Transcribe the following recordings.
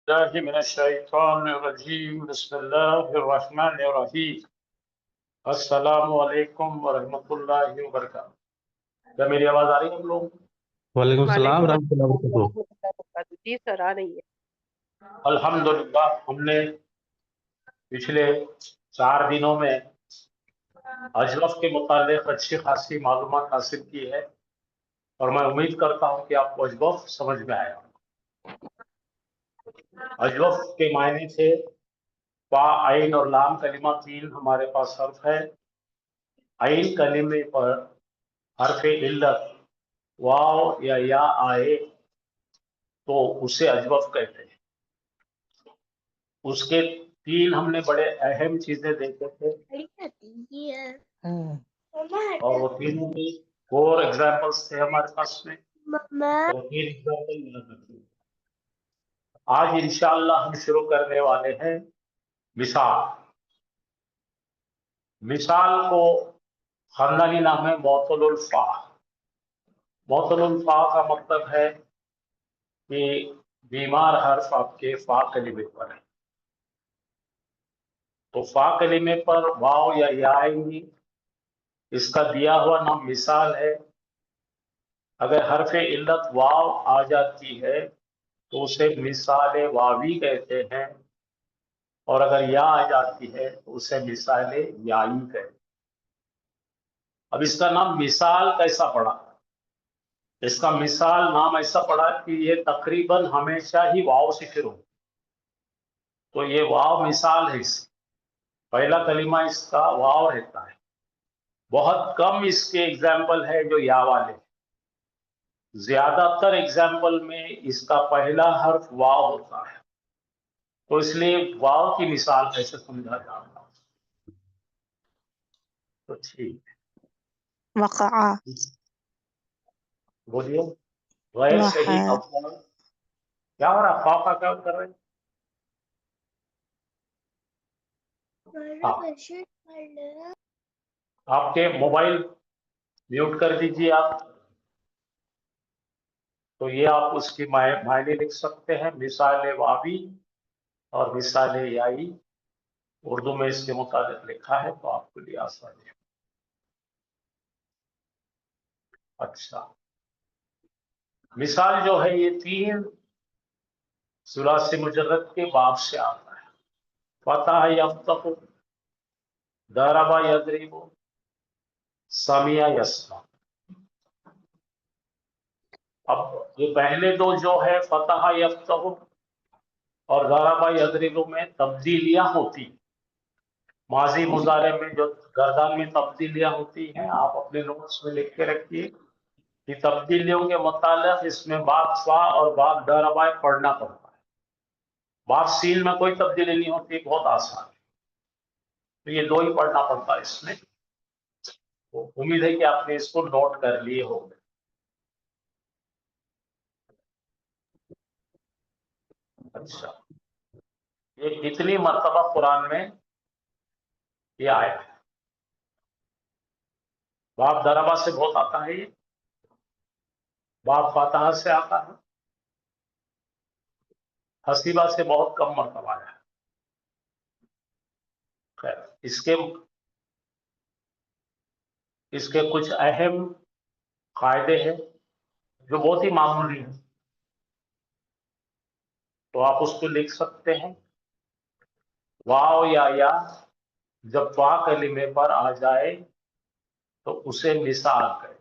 الله من الشیطان الرجیم بسم اللہ الرحمن الرحیم السلام علیکم ورحمۃ اللہ وبرکاتہ۔ کیا میری آواز آ رہی ہے آپ لوگوں کو؟ وعلیکم السلام وعلیکم ورحمۃ اللہ السلام وبرکاتہ۔ ورحمۃ اللہ وبرکاتہ۔ جی سر آ رہی ہے۔ الحمدللہ ہم نے پچھلے 4 دنوں میں اجوف کے متعلق اچھی خاصی معلومات حاصل کی ہے اور میں امید کرتا ہوں کہ آپ کو اجوف سمجھ میں آیا۔ اجوف کے معنی تھے فا عین اور لام کلمہ 3 ہمارے پاس حرف ہے۔ عین کلمے پر حرف علت واو یا آئے تو اسے اجوف کہتے ہیں۔ اس کے 3 ہم نے بڑے اہم چیزیں دیکھے تھے اور وہ 3 بھی 4 ایگزامپلس تھے ہمارے پاس میں، اور 3 ایگزامپل یاد رکھیں۔ آج انشاءاللہ ہم شروع کرنے والے ہیں مثال۔ مثال کو خاندانی نام ہے معطل الفا۔ معطل الفا کا مطلب ہے کہ بیمار حرف آپ کے فا کلمے پر ہے، تو فا کلمے پر واو یا آئیں گی، اس کا دیا ہوا نام مثال ہے۔ اگر حرف علت واو آ جاتی ہے تو اسے مثال واوی کہتے ہیں، اور اگر یا آ جاتی ہے تو اسے مثال یائی کہتے ہیں۔ اب اس کا نام مثال کیسا پڑا؟ اس کا مثال نام ایسا پڑا کہ یہ تقریباً ہمیشہ ہی واو سے شروع، تو یہ واو مثال ہے۔ اس پہلا کلمہ اس کا واو رہتا ہے۔ بہت کم اس کے ایگزامپل ہے جو یا والے ہیں، زیادہ تر ایگزامپل میں اس کا پہلا حرف واو ہوتا ہے، تو اس لیے واو کی مثال کیسے سمجھا جاتا ہے؟ تو ٹھیک وقع بولیے غیر صحیح افعال کیا ہو رہا؟ خواہ کیا کر رہے ہیں؟ آپ کے موبائل میوٹ کر دیجیے آپ، تو یہ آپ اس کی معنی لکھ سکتے ہیں، مثال واوی اور مثال یائی۔ اردو میں اس کے مطابق لکھا ہے تو آپ کے لیے آسان ہے۔ اچھا، مثال جو ہے یہ 3 ثلاثی مجرد کے باب سے آتا ہے۔ فتح یفتح، ضرب یضرب، سمع یسمع۔ اب یہ پہلے 2 جو ہے فتح یفتح اور ضرب یضرب میں تبدیلیاں ہوتی، ماضی مضارع میں جو گردان میں تبدیلیاں ہوتی ہیں آپ اپنے نوٹس میں لکھ کے رکھیے کہ تبدیلیوں کے متعلق اس میں باب فا اور باب ضربہ پڑھنا پڑتا ہے۔ باب سین میں کوئی تبدیلی نہیں ہوتی، بہت آسان ہے، تو یہ 2 ہی پڑھنا پڑتا ہے اس میں۔ امید ہے کہ آپ نے اس کو نوٹ کر لیے ہوں گے۔ اچھا، یہ کتنی مرتبہ قرآن میں یہ آیا ہے؟ باب ضربہ سے بہت آتا ہے، یہ باب فاتحہ سے آتا ہے، حسیبہ سے بہت کم مرتبہ آیا ہے۔ خیر، اس کے کچھ اہم قاعدے ہیں جو بہت ہی معمولی ہیں، تو آپ اس کو لکھ سکتے ہیں۔ واو یا جب فا کلمے پر آ جائے تو اسے مثال کریں۔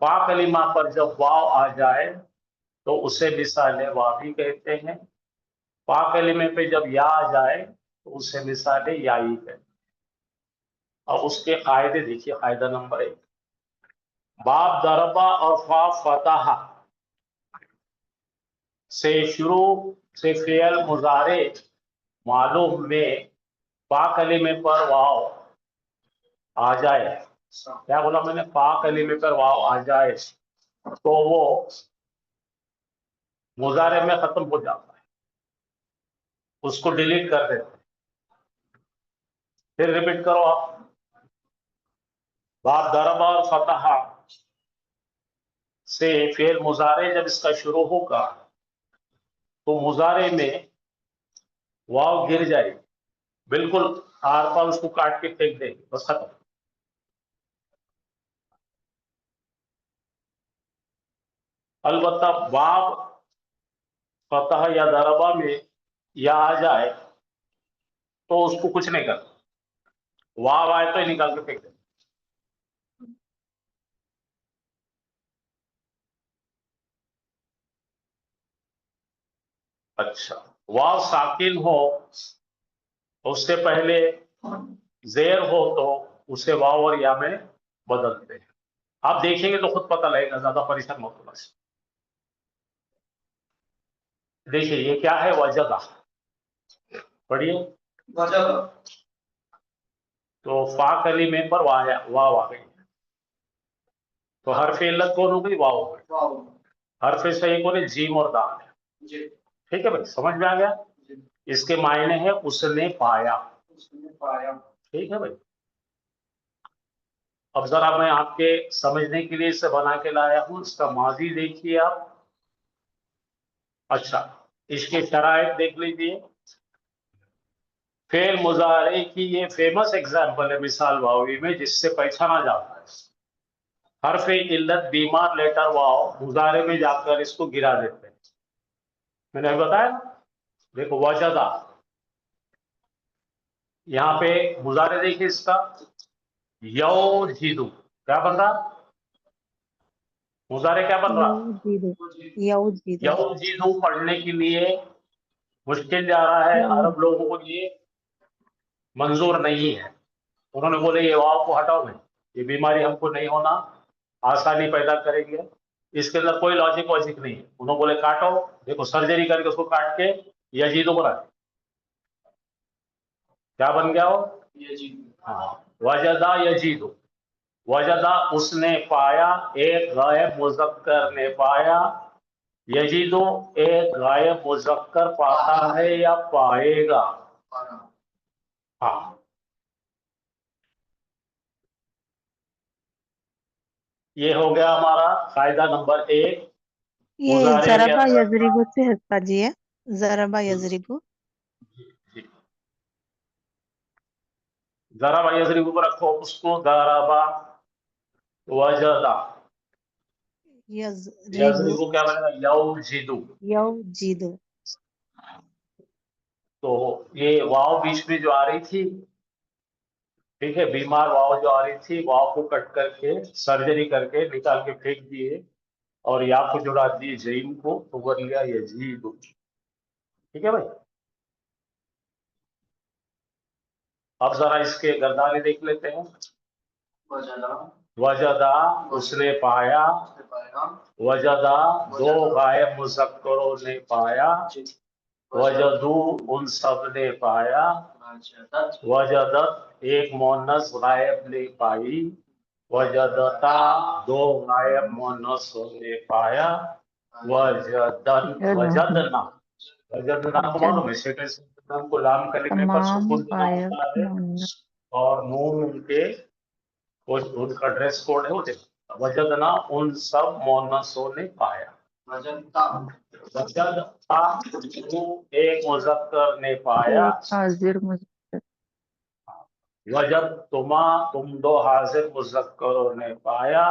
فا کلمہ پر جب واو آ جائے تو اسے مثال واوی کہتے ہیں۔ فا کلمے پہ جب یا آ جائے تو اسے مثال یائی کہتے ہیں۔ اور اس کے قاعدے دیکھیے، قاعدہ نمبر 1، باب ضربہ اور فا فتح سے شروع سے فعل مضارع معلوم میں فا کلمے پر واو آ جائے، کیا بولا میں نے؟ فا کلمے پر واو آ جائے تو وہ مضارع میں ختم ہو جاتا ہے، اس کو ڈیلیٹ کر دیتے ہیں۔ پھر ریپیٹ کرو آپ، باب ضربہ اور فتح سے فعل مضارع جب اس کا شروع ہوگا तो मुजारे में वाव गिर जाए, बिल्कुल आर पार उसको काट के फेंक देंगे, बस खत्म। अलबत्ता बाब फतह या दरबा में या आ जाए तो उसको कुछ नहीं करना, वाव आए तो ही निकाल के फेंक देंगे। अच्छा, वाव साकिन हो उससे पहले जेर हो तो उसे वाव और या में बदलते हैं। आप देखेंगे तो खुद पता लगेगा, ज्यादा परेशान मत होना। देखिए ये क्या है, वजदा, पढ़िए वजदा। तो फा कलीमे पर वाव आ गई, तो हरफ इल्लत कौन हो गई, वाव हो गई। हरफ सही कौन है, जीम और दाल है। ठीक है भाई, समझ में आ गया। इसके मायने है उसने पाया, ठीक है भाई। अब जरा मैं आपके समझने के लिए इसे बना के लाया हूं, इसका माजी देखिए आप। अच्छा, इसके शराइत देख लीजिए। फेल मुजारे की ये फेमस एग्जाम्पल है मिसाल वावी में, जिससे पहचाना जाता है हरफ इल्लत बीमार लेटर वाव मुजारे में जाकर इसको गिरा देते हैं। मैंने बताया, देखो वजदा, यहाँ पे मुजारे देखिए इसका, यौजिदु क्या बन रहा, मुजारे क्या बन रहा, यौजिदु पढ़ने के लिए मुश्किल जा रहा है, अरब लोगों को ये मंजूर नहीं है। उन्होंने बोले ये वाव को हटाओ नहीं, ये बीमारी हमको नहीं होना, आसानी पैदा करेंगे, इसके अंदर कोई लॉजिक वॉजिक नहीं है। उन्होंने बोले काटो, देखो सर्जरी करके उसको काट के यजीदो बना, क्या बन गया वो, हाँ, वजदा यजीदो। वजदा उसने पाया, एक गायब मुजक्कर ने पाया, यजीदो एक गायब मुजक्कर पाता है या पाएगा। हाँ, ये हो गया हमारा कायदा नंबर 1। ये जरबा यजरिबु से हटाइए, जरबा यजरिबु। जराबा यजरिबु को रखो, उसको दराबा वजदा, यजरिबु क्या बनेगा, यौजिदु। यौजिदु। तो ये वाव बीच में जो आ रही थी, ठीक है, बीमार वाव जो आ रही थी, वाव को कट करके सर्जरी करके निकाल के फेंक दिए और या को जुड़ा दिए जईम को, तो बन गया यजीदु। ठीक है भाई। अब जरा इसके गर्दाने देख लेते हैं। वजदा उसने पाया, वजदा दो गायब मुज़क्करों ने पाया, वजदू उन सब ने पाया, वजदत एक मोनस गायब ने पाई, वजदता दो गायब मोनसों ने पाया, वजदन वजदना, वजदना को मालूम है, सेकंड को लाम कलिमे पर सुकून देना होता है और नून उनके उनका ड्रेस कोड है, वो देखो वजदना उन सब मोनसों ने पाया। वजद एक मुजक्कर ने पाया, हाजिर मुजक्कर। वजद तुमा तुम दो हाजिर मुजक्करों ने पाया,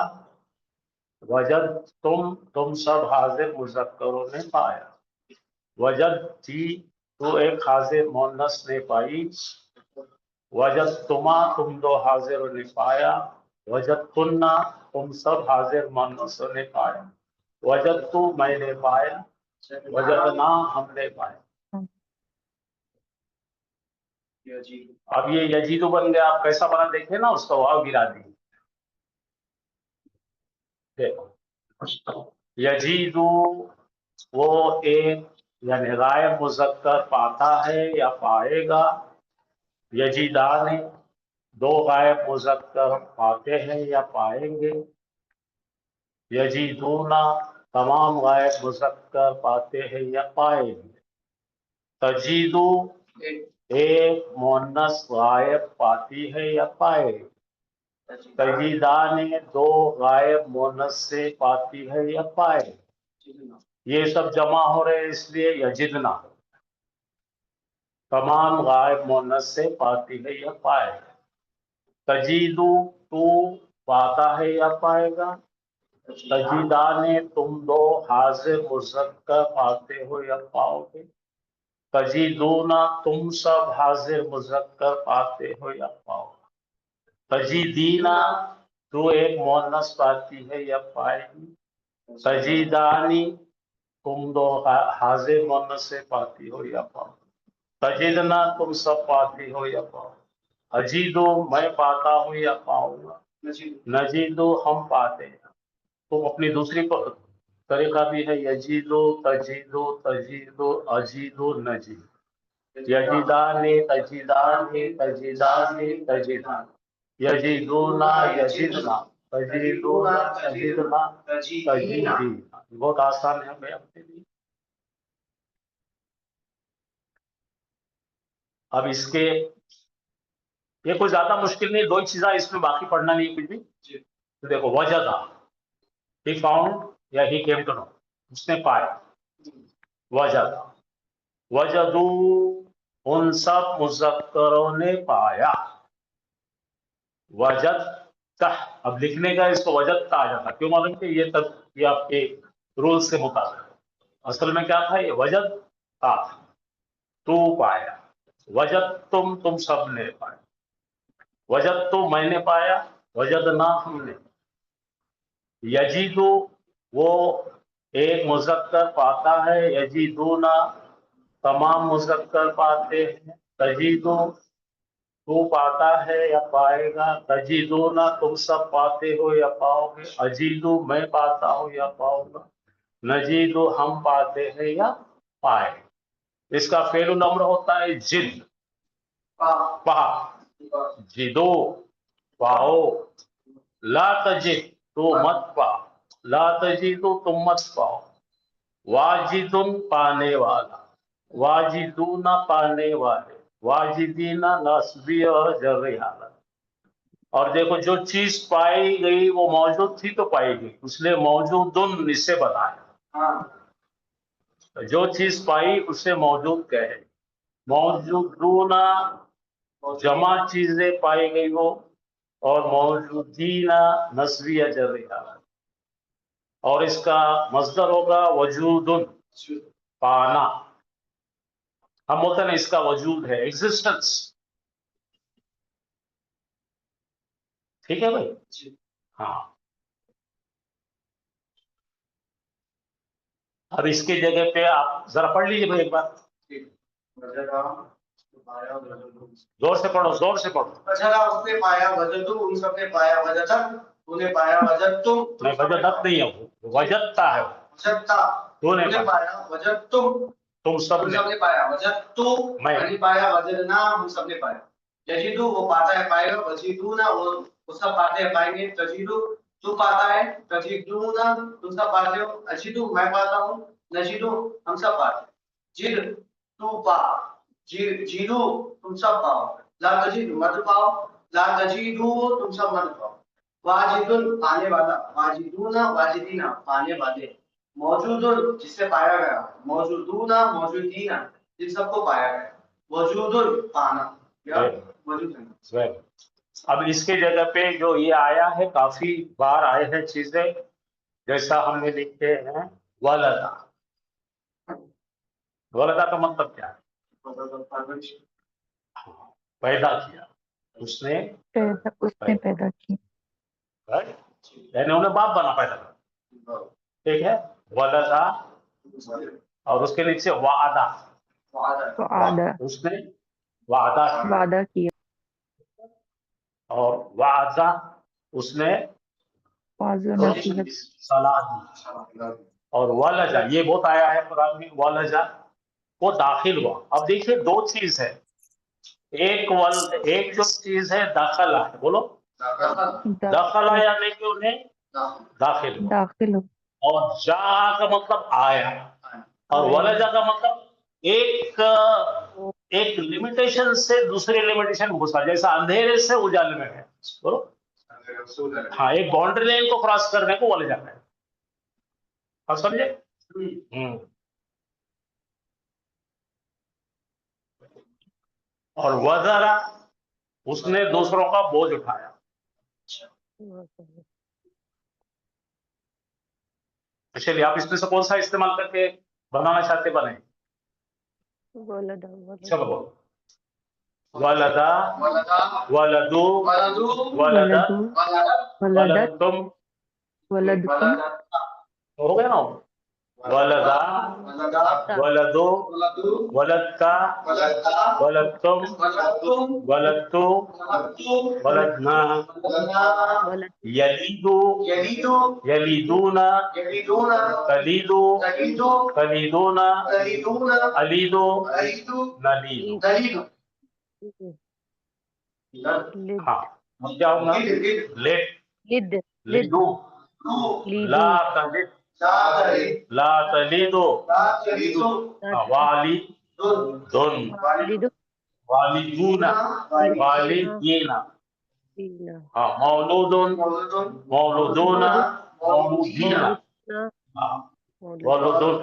वजद तुम सब हाजिर मुजक्करों ने पाया, वजद थी तो एक हाजिर मोनस ने पाई, वजद तुमा तुम दो हाजिर ने पाया, वजद तुन्ना तुम सब हाजिर मोनसों ने पाया, वजद तू मैंने पाया, वजदना हमने पाया। अब ये यजीदु बन गया, आप कैसा बना देखे ना, उसका वाव गिरा दी। देखो यजीदु वो एक यानी गायब मुजक्कर पाता है या पाएगा, यजीदाने दो गायब मुजक्कर पाते हैं या पाएंगे, यजीदूना तमाम गायब मुजक्कर पाते हैं या पाएंगे, तजीदु एक मोनस गायब पाती है या पाएगी, तजीदाने दो गायब मोनस से पाती है या पाएगी, یہ سب جمع ہو رہے ہیں اس لیے یجدنا تمام غائب مونس سے پاتی ہے یا پائے گا. تجیدو تو پاتا ہے یا پائے گا. تجیدانے تم دو حاضر مذکر پاتے ہو یا پاؤ گے. تجیدونا تم سب حاضر مذکر پاتے ہو یا پاؤ گے. تجیدینا تو ایک مونس پاتی ہے یا پائے گی. تجیدانی تم دو حاضر مونس سے پاتی ہو یا پاؤ. تجدنا تم سب پاتی ہو یا پاؤ. اجیدو میں پاتا ہوں یا پاؤں گا. نجیدو ہم پاتے ہیں. تو اپنی دوسری طریقہ بھی ہے یجیدو تجیدو تجیدو اجیدو نجید. یجیدانی تجیدانی تجیدانی تجیدان. یجیدونا یجیدنا تجیدونا تجیدنا تجیدینا. بہت آسان ہے بھائی اپنے لیے. اب اس کے یہ کوئی زیادہ مشکل نہیں, دو ہی چیزیں اس میں, باقی پڑھنا نہیں کچھ بھی. تو دیکھو وجدہ he found یا he came to know, اس نے پایا. وجدہ وجدو ان سب مذکروں نے پایا. وجدتہ اب لکھنے کا اس کو وجدتہ آ جاتا. کیوں معلوم کہ یہ آپ کے رول سے مطابق. اصل میں کیا تھا, یہ وجدتہ تو پایا. وجدتم تم سب نے پایا. وجدتم میں نے پایا. وجدنا ہم نے. یجیدو وہ ایک مذکر پاتا ہے. یجیدونا تمام مذکر پاتے ہیں. تجیدو تو پاتا ہے یا پائے گا. تجیدونا تم سب پاتے ہو یا پاؤ گے. اجیدو میں پاتا ہوں یا پاؤں گا. نجیدو ہم پاتے ہیں یا پائے. اس کا فعل الامر ہوتا ہے جد. پا جدو پاؤ. لا تجد تو مت پا. لا تجدو تم مت پاؤ. واجدن پانے والا. واجدون پانے والے. واجدین نصبی اور جری حالت. اور دیکھو جو چیز پائی گئی وہ موجود تھی تو پائی گئی, اس لیے موجودن اس سے بتایا. جو چیز پائی اسے موجود کہے. موجودون جمع چیزیں پائی گئی وہ, اور موجودین نسبی یا جری حالت. اور اس کا مصدر ہوگا وجودن پانا. ہم بولتے ہیں اس کا وجود ہے, ایگزسٹنس. ٹھیک ہے بھائی. ہاں اب اس کی جگہ پہ آپ ذرا پڑھ لیجیے بھائی ایک بار. زور سے پڑھو, زور سے پڑھو. وجدہ اس نے پایا. وجدو ان سب نے پایا. وجدت تو نے پایا. وجدتم وجدت نہیں ہے, وجدتا ہے. وجدتا تو نے پایا. وجدتم تم سب نے پایا. وجدتو میں نے پایا. وجدنا ہم سب نے پایا. یجدو وہ پاتا ہے پائے گا. وجدونا وہ سب پاتے ہیں پائیں گے. تجدو تو پاتا ہے. تجدونا تم سب پاتے ہو. اجدو میں پاتا ہوں. نجدو ہم سب پاتے ہیں. جد تو پا. جیدو تم سب پاؤ. لا تجد مت پاؤ. لا تجیدو تم سب مت پاؤ. واجدن پانے والا. واجدونا واجدینا پانے والے. موجودن جس سے پایا گیا. موجودونا موجودینا جن سب کو پایا گیا. موجودن پانا یا موجود ہے. اب اس کے جگہ پہ جو یہ آیا ہے, کافی بار آئے ہیں چیزیں, جیسا ہم نے لکھتے ہیں ولدا. ولدا کا مطلب کیا ہے؟ پیدا کیا. اس نے پیدا کی. یعنی انہیں باپ بنا پیدا کر. ٹھیک ہے. ولدا اور اس کے نیچے وعدہ. اس نے وعدہ کیا. اور وعدہ اس نے صلاح دی. اور ولجا یہ بہت آیا ہے قرآن میں. ولجا وہ داخل ہوا. اب دیکھیے دو چیز ہے. ایک جو چیز ہے داخلہ ہے. بولو داخلہ یعنی کہ انہیں داخل ہوا. اور جا کا مطلب آیا. اور ولجا کا مطلب ایک لمیٹیشن سے دوسری لمیٹیشن میں گھسا. جیسا اندھیرے سے اجالے میں ہے. بولو ہاں, ایک باؤنڈری لائن کو کراس کرنے کو ولجا ہے. آپ سمجھے. اور وزرا اس نے دوسروں کا بوجھ اٹھایا. چلیے آپ اس میں سے کون سا استعمال کر کے بنانا چاہتے بنے؟ چلو بولو. ولدا ولدو ولدت ولدتم ہو گیا نا. ولدا ولدو ولدتا ولدتم ولدتو ولدنا یلیدو یلیدون تلیدو تلیدون الیدو نلیدو. ہاں کیا ہوگا؟ لیٹ لیدو لا تلد لا تلیدو والدن والدون والدین. ہاں مولودن مولودون مولودین. مولودن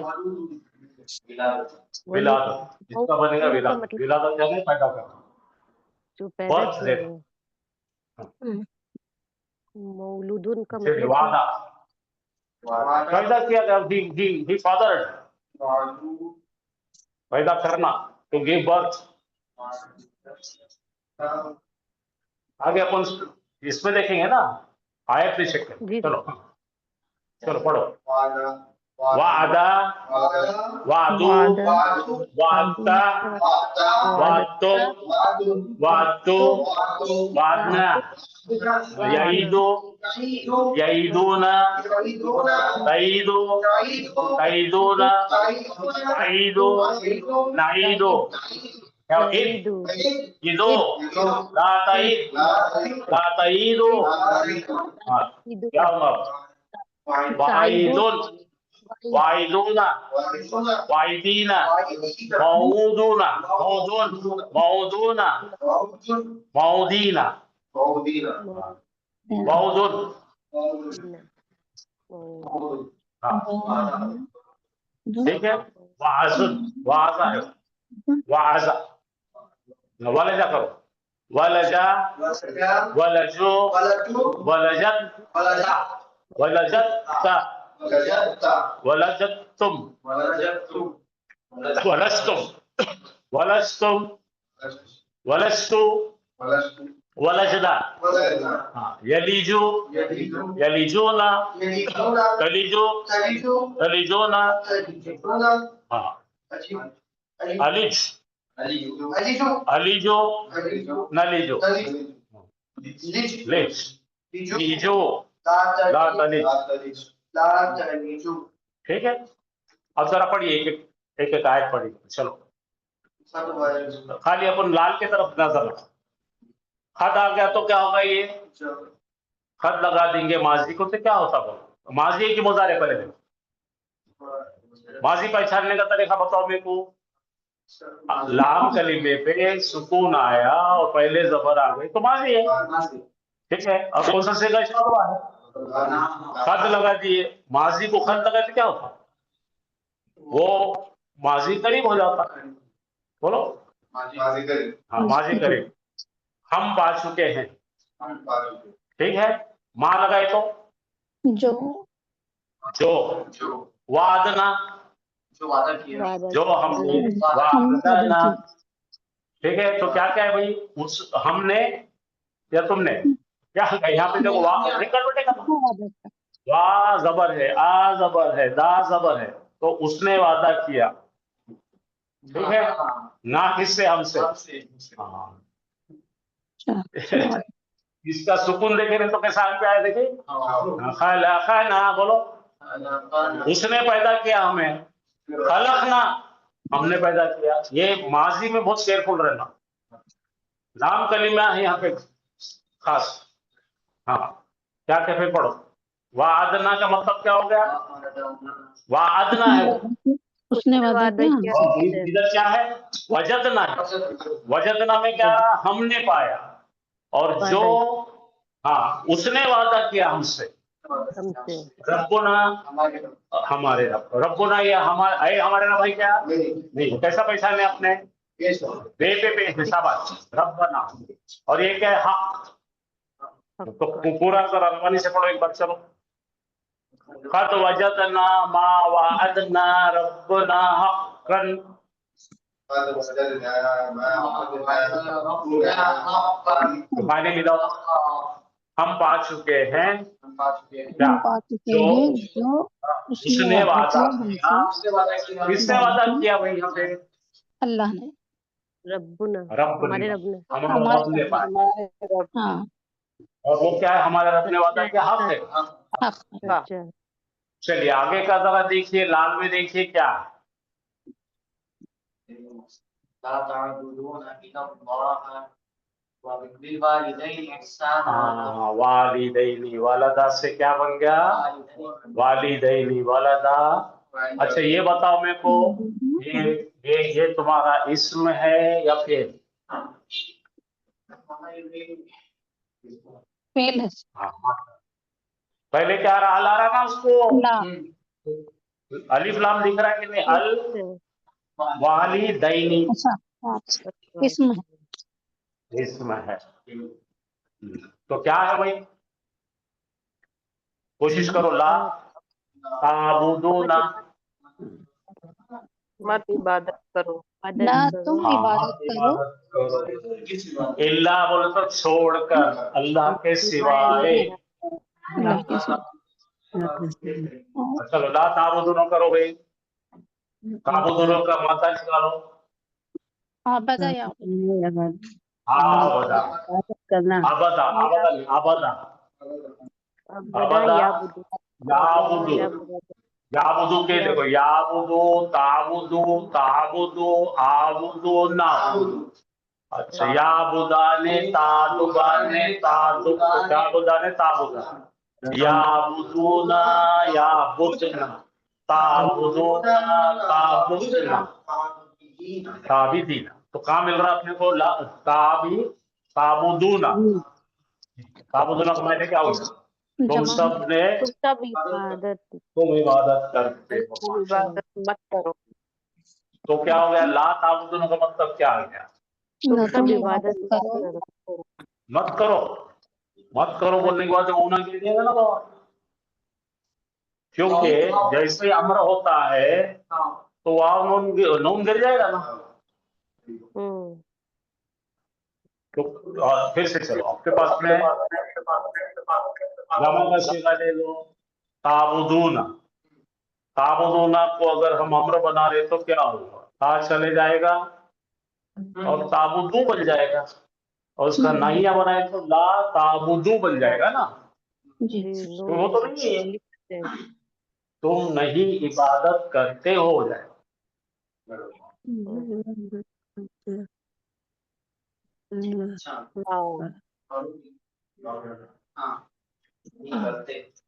ولادت اس کا بنے گا ولادت. ولادت کیا ہے؟ پیدا کرنا. Birth death. مولودن کا چلیے مطلب وعدہ پیدا کیا گیا. ہی فادر پیدا کرنا تو گیو برتھ. آگے اپن اس میں دیکھیں گے نا آیت نہیں چیک کریں. چلو چلو پڑھو. وعدہ وعدو وعدتا وعدتم وعدتو وعدنا یعیدو یعیدون تعیدو تعیدون اعیدو نعیدو. عیدو لا تعید لا تعیدو. کیا ہوگا؟ وعیدون وعیدون وعیدین موعودون موعودون موعودون موعودین موعودون. ٹھیک ہے. وعزن وعزا ہے وعزا. ولجا کرو. ولجا ولجو ولجت ولجت ولجتم ولستم ولستم ولستو ولجنا. یلیجو یلیجون تلیجو تلیجون. الج الیجو نلیجو لیج لیجو لا تلیج. ٹھیک ہے. اب ذرا پڑھیے ایک ایک آیت پڑھیے. چلو خالی اپن لال کی طرف نظر رکھو. خط آ گیا تو کیا ہوگا؟ یہ خط لگا دیں گے ماضی کو تو کیا ہوتا ہے؟ ماضی کی مضارع پہلے دیکھو. ماضی پہچاننے کا طریقہ بتاؤ میرے کو. لام کلمے پہ سکون آیا اور پہلے زبر آ گئی تو ماضی ہے. ٹھیک ہے. اب کون سا سیگا اشارہ ہے؟ خط لگا دیے. ماضی کو خط لگا تو کیا ہوتا؟ وہ ماضی قریب ہو جاتا. بولو. ہاں ماضی قریب. ہم پا چکے ہیں. ٹھیک ہے. ماں لگائے تو جو وعدنا جو ہم نے وعدنا. ٹھیک ہے. تو کیا کیا ہے بھائی؟ ہم نے یا تم نے کیا یہاں پہ دیکھو وا زبر ہے آ زبر ہے دا زبر ہے تو اس نے وعدہ کیا. ٹھیک ہے. نہ کس سے؟ ہم سے. اس کا سکون دیکھیں تو کیسا آگ پہ آیا دیکھیں. خلقنا بولو. اس نے پیدا کیا ہمیں. خلقنا ہم نے پیدا کیا. یہ ماضی میں بہت کیئرفل رہنا. لام کلمہ ہے یہاں پہ خاص. ہاں کیا کہ پھر پڑھو. وعدنا کا مطلب کیا ہو گیا؟ وعدنا ہے اس نے وعدہ کیا. ادھر کیا ہے؟ وجدنا ہے. وجدنا میں کیا؟ ہم نے پایا. اور جو ہاں اس نے وعدہ کیا ہم سے. हमसे रब्बुना हमारे रब, रब्बुना ये हमारे रब है क्या? नहीं। कैसा पैसा है अपने पे हिसाबात रब्बना, और ये क्या है? हक। तो पूरा अगर अलमानी से पढ़ो एक बार, चलो। कद वजदना मा वअदना रब्बुना हक्कन, मायने मिलाओ, हम पा चुके हैं क्या? हम पा चुके जो हैं जो उसने वादा किया। हमसे किसने वादा किया भाई? यहाँ पे अल्लाह ने, रब्बुना, हमारे रब ने, हमारे रब ने पाया। हाँ और वो क्या है? हमारे रब ने वादा किया, हक है। हक है। अच्छा, चलिए आगे का जरा देखिए, लाल में देखिए क्या है? हाँ, वालिदैनी वालदा से क्या बन गया? वालिदैनी वालदा। अच्छा ये बताओ मेरे को, ये तुम्हारा इस्म है या फेल? फेल है हाँ, पहले क्या रहा? ला रहा ना उसको, अल्लाह। अलिफ लाम दिख रहा है कि नहीं? अल वालिदैनी अच्छा इसम है। इस्म है। तो क्या है भाई? कोशिश करो। ला ताबुदूना, मत इबादत करो, ना तुम इबादत करो इल्ला बोले तो छोड़कर, अल्लाह के सिवाय। अल्लाह के सिवा। चलो ला ताबुदूना करो भाई, ताबुदूना का माता निकालो। हाँ बताया आबदा, अबदा, अबदा, अबदा, अबदा अबदा, याबुदु, याबुदु, याबुदु, याबुदु के देखो, याबुदु, ताबुदु, ताबुदु, आबुदु, नाबुदु। अच्छा, याबुदाने तादुबाने तादु, क्या बुदाने? ताबुदा, याबुदूना याबुदना, ताबुदूना ताबुदना, ताबिदीना। तो कहाँ मिल रहा है अपने को? ताबुदूना, ताबुदूना का मतलब क्या होगा? तुम सब ने, तुम सब इबादत, तुम इबादत करते तुम सब हो। इबादत मत करो, तो क्या हो गया? ला ताबुदूना का मतलब क्या आ गया? तुम सब तुम इबादत इबादत मत करो करो, मत करो। मत करो बोलने के बाद जो होना गिर जाएगा ना बाबा, क्योंकि जैसे अमर होता है तो वाव नून नून गिर जाएगा ना। तो फिर से चलो, आपके पास में जमा का सीगा ले लो, ताबुदूना। ताबुदूना को अगर हम अमर बना रहे तो क्या होगा? ता चले जाएगा और ताबुदू बन जाएगा, और उसका नाहिया बनाए तो ला ताबुदू बन जाएगा ना। जी तो वो तो नहीं है, तुम नहीं इबादत करते हो जाए।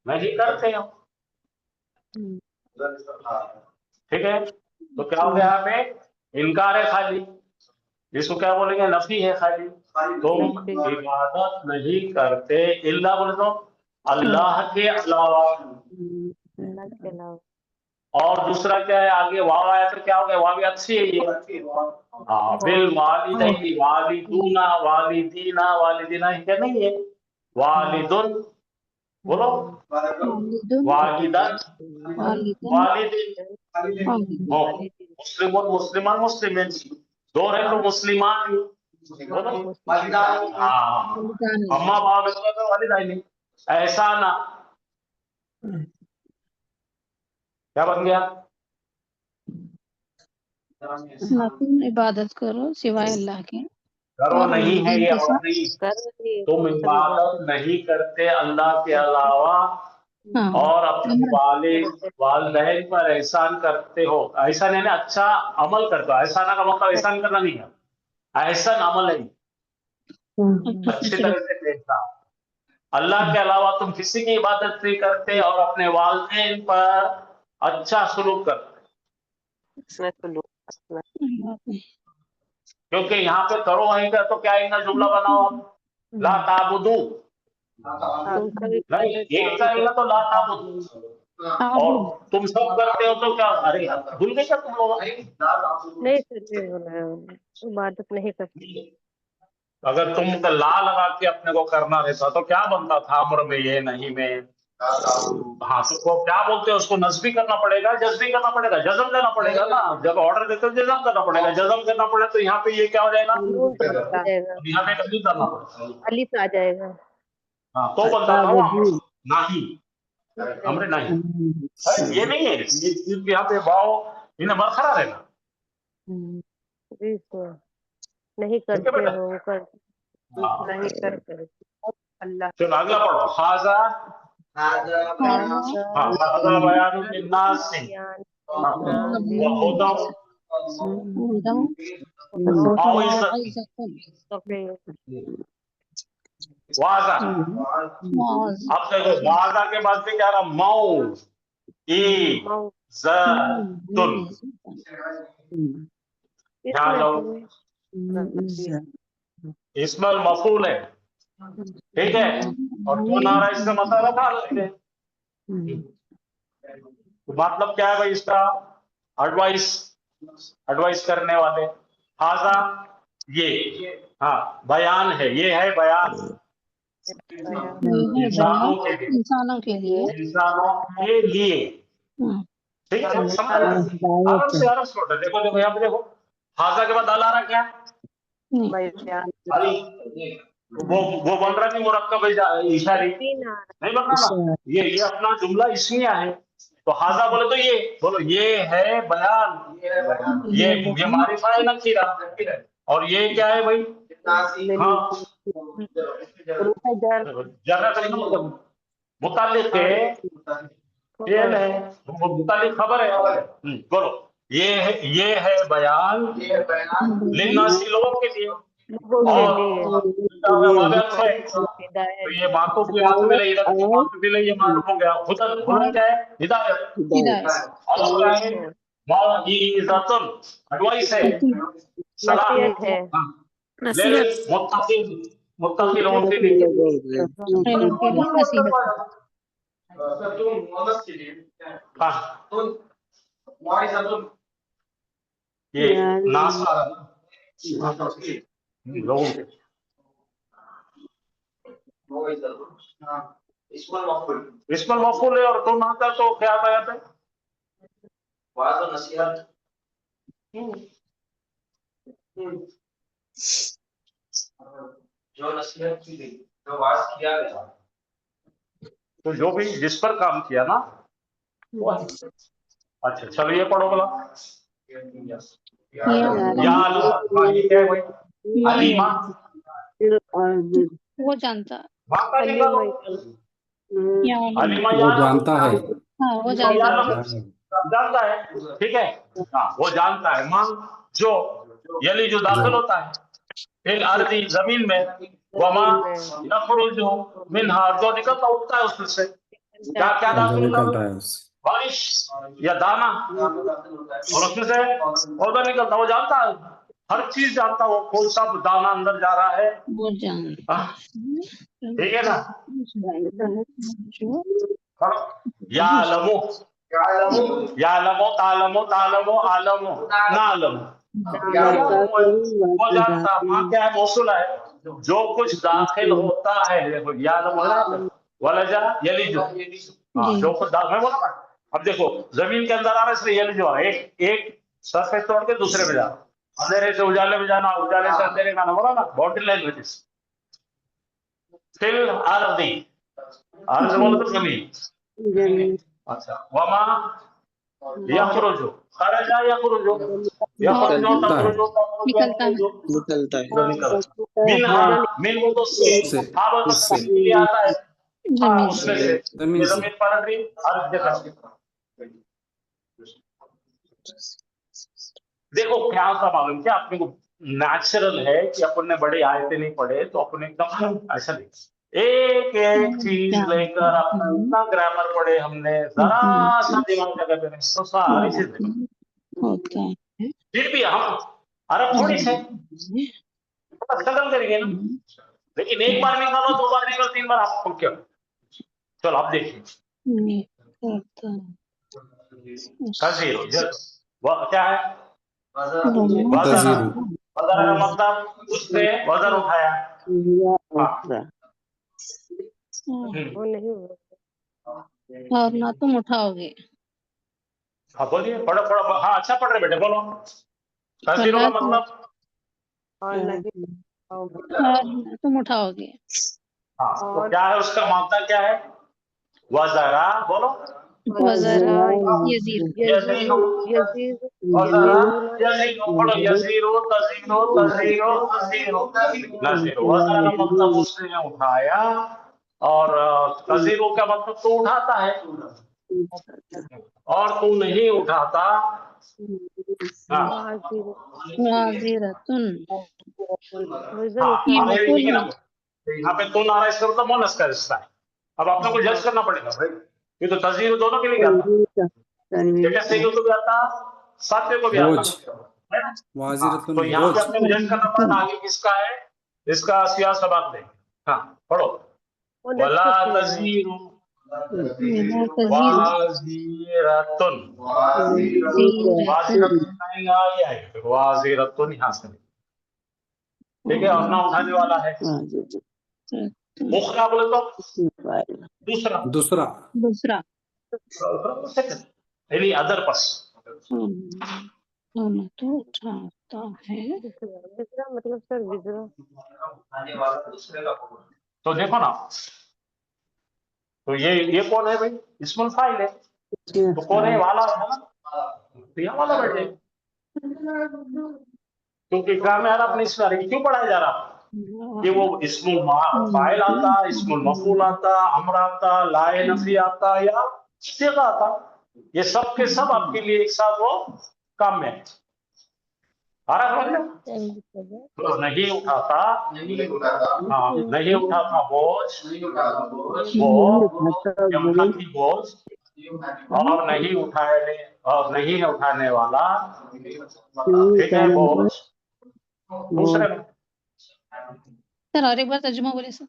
नहीं करते हो, ठीक है। तो क्या हो गया? यहाँ पे इनकार है खाली, जिसको क्या बोलेंगे? नफी है खाली। तुम इबादत नहीं करते, इल्ला बोले तो अल्लाह के अलावा। अल्लाह के अलावा। और दूसरा क्या है? आगे वाव आया तो क्या हो गया? वाव भी अच्छी है ये। हाँ, बिल वालिदैनी वालिदूना वालिदीना वालिदीना, क्या नहीं है? वालिदुन, बोलो वालिदन वालिदिन, मुस्लिमुन मुस्लिमान मुस्लिमीन, दो है तो मुस्लिमान, बोलो। हाँ, अम्मा बाप तो वालिदाइनी। ऐसा ना, क्या बन गया? ना तुम इबादत करो सिवाय अल्लाह के, करो और नहीं है वालिदैन ये, के और साथ नहीं। तुम इबादत नहीं करते अल्लाह के अलावा, हाँ और अपने वालिदैन पर एहसान करते हो। एहसान यानी अच्छा अमल करते हो। एहसान का मतलब एहसान करना नहीं है, एहसान अमल है, अच्छी तरह से एहसान। अल्लाह के अलावा तुम किसी की इबादत नहीं करते और अपने वालिदैन पर अच्छा सलूक करते। क्योंकि यहाँ पे करो वहीं का, तो क्या इनका जुमला बनाओ आप? ला ताबुदू, तुम कभी नहीं, एक करेगा तो ला ताबुद, और तुम सब करते हो तो क्या, अरे भूल गए क्या तुम लोग? नहीं सर, नहीं बोला है उन्होंने, इबादत नहीं करती। अगर तुम ला लगा के अपने को करना रहता तो क्या बनता था, अम्र में ये नहीं में। हाँ, तो वो क्या बोलते हैं उसको, नस्बी करना पड़ेगा, जज्बी करना पड़ेगा, जज्म देना पड़ेगा ना। जब ऑर्डर देते हो जज्म करना पड़ेगा, जज्म करना पड़े तो यहाँ पे ये क्या हो जाएगा, नून आ जाएगा, अब यहाँ पे कभी करना पड़ेगा। अलिफ आ जाएगा। हाँ, तो बनता था वो अम्र, नहीं अम्र नहीं। अरे ये नहीं है, ये यहाँ पे वाव इन्हें बरकरार है ना। जी तो नहीं ठीक है करते बेटा। हो, कर हाँ, नहीं कर अल्लाह। चलो अगला पढ़ो, हाजा। हाजा हाँ, हाजा बयानुल लिन्नास से। बयान हाँ, वो होता वाजा। अब देखो वाजा के बाद से क्या रहा, मऊ ई तुन। यहाँ जाओ, इसमें मफूल है, ठीक है, और तुन आ रहा है, इसका मसाला डाल लेंगे। तो मतलब क्या है भाई इसका, एडवाइस करने वाले। हाजा ये, हाँ बयान है, ये है बयान इंसानों के लिए, इंसानों के लिए। इंसानों के लिए, ठीक है, समझ आराम से छोटा। देखो देखो यहाँ पे देखो, हाजा के बाद अल आ रहा क्या, बयान अली, वो बन रहा नहीं मुरक्कब इशारी, नहीं बन रहा ना, ये अपना जुमला इसमिया है। तो हाजा बोले तो ये बोलो, ये है बयान, ये मारिफा है नकीरा, और ये क्या है भाई, हाँ जरा मुतालिक है, फेल है, मुतालिक खबर है। बोलो, ये है बयान लिन्नासी लोगों के लिए, और मगर है तो ये माकूफ के हाथ में इधर माकूफ के लिए ये मालूम हो गया। हुदन हुदन क्या है, हिदायत, और क्या है, मौइज़तुन एडवाइस है, सलाह है, ले ले मुत्तकी, मुत्तकी लोगों के लिए, हाँ ये नास आ रहा लोगों के, इसमें मफूल है, और तुम आता तो क्या आया था, नसीहत। जो नसीहत की गई, जो वाज किया गया, तो जो भी जिस पर काम किया ना वो, अच्छा चलो ये पढ़ो बोला, या अल्लाह, ये क्या है भाई, अलीमा, वो जानता, माँ का निकालो, अलीमा वो जानता है, हाँ वो जानता है, जानता है, ठीक है, हाँ वो जानता है। मां जो यली जो दाखिल होता है फिर अर्दी जमीन में, वमा यखरुजु मिनहा, जो निकलता उठता है उसमें से, क्या क्या जो दाखिल निकलता होता है, है उससे, बारिश या दाना, और उसमें से पौधा निकलता, वो जानता है, हर चीज जानता है वो, कौन सा दाना अंदर जा रहा है, वो जानता है। ठीक है ना। या लमो, तालमो तालमो आलमो नालमो, वो जानता, माँ क्या है, मौसूल है, जो कुछ दाखिल होता है, देखो या वलजा यलिजो, हाँ जो कुछ दाखिल बोला ना। अब देखो जमीन के अंदर आ रहा है इसलिए यलिजो आ रहा है, एक सरफेस तोड़ के दूसरे में जा, अंधेरे से उजाले में जाना, उजाले से अंधेरे में आना, बोला ना, बाउंड्री लैंग्वेजेस। फिल अर्दी, अर्ज बोलो तो जमीन, अच्छा, वमा यखरुजु, खरजा यखरुजु, यखरुजु तखरुजु निकलता है, निकलता है, मिनहा, मिन वो तो से, हाँ वो उससे, तक लिए आता है, हाँ जमीन उसमें से, जमीन ये से, जमीन पलट रही, अर्ज के तरफ। देखो क्या होता मालूम क्या, अपने को नेचुरल है कि अपन ने बड़ी आयतें नहीं पढ़े तो अपन एकदम ऐसा नहीं, एक एक चीज लेकर अपना इतना ग्रामर पढ़े हमने, जरा सा दिमाग लगा देने तो सारी चीज होता है। फिर भी हम अरब थोड़ी से स्ट्रगल करेंगे ना, लेकिन एक बार निकालो, 2 बार निकालो, 3 बार आपको क्या। चलो आप देखिए तज़ीरो क्या है? वज़न। वज़न का मतलब उसने वज़न उठाया। हाँ। वो नहीं हुआ। और ना तुम उठाओगे। हाँ बोलिए, पढ़ो पढ़ो। हाँ अच्छा पढ़ रहे बेटे, बोलो। तज़ीरो का मतलब और नहीं और ना तुम उठाओगे। हाँ, तो क्या है उसका मात्रा क्या है? वज़रा, बोलो। वज़रा यज़ीर। यज़ीरो, वज़रा यज़ीरो, पढ़ो। यज़ीरो, तज़ीरो, तज़ीरो, नज़ीरो, नज़ीरो। वज़रा का मतलब उसने उठाया, और तज़ीरो का मतलब तो उठाता है, और तू नहीं उठाता। हाँ वाज़िरतुन। वजन हाँ, उठाने अरे कीमतुल। लेकिन अब यहाँ पे तुम आ रहा है, इसका मतलब मोनस का रिश्ता है। अब आपको को जज करना पड़ेगा भाई, ये तो तज़ीरो दोनों के लिए आता, कैसे को भी आता, सात्य को भी आता बोझ। है ना? वाज़िरतुन तो यहाँ पे बोझ। अपने को जज करना पड़ेगा आगे किसका है, इसका सिया सबाब देंगे। हाँ पढ़ो। वला तज़ीरो वाज़िरतुन। वाज़िरतुन आएगा, ये आएगा वाज़िरतुन, यहाँ से ठीक है। और ना उठाने वाला है। उखरा बोले तो दूसरा, दूसरा। दूसरा। सेकंड, यानी अदर पर्स। ना तो उठाता है। विजरा मतलब सर विजरा तो देखो ना, तो ये कौन है भाई? इस्मुल फाइल है, तो कौन है? वाला है ना, तो यहाँ वाला बैठ जाएगा, क्योंकि ग्राम में अपने इसमें क्यों पढ़ाया जा रहा कि वो इस्मुल फाइल आता, इस्मुल मफूल आता, अम्र आता, लाए नफी आता, या सिगा आता, ये सब के सब आपके लिए एक साथ वो काम में है। आ रहा है? तो नहीं उठाता, हाँ नहीं उठाता बोझ, वो या उठाती बोझ, और नहीं उठाने, और नहीं उठाने वाला, ठीक है, बोझ। दूसरे में सर और एक बार तर्जुमा बोले सर।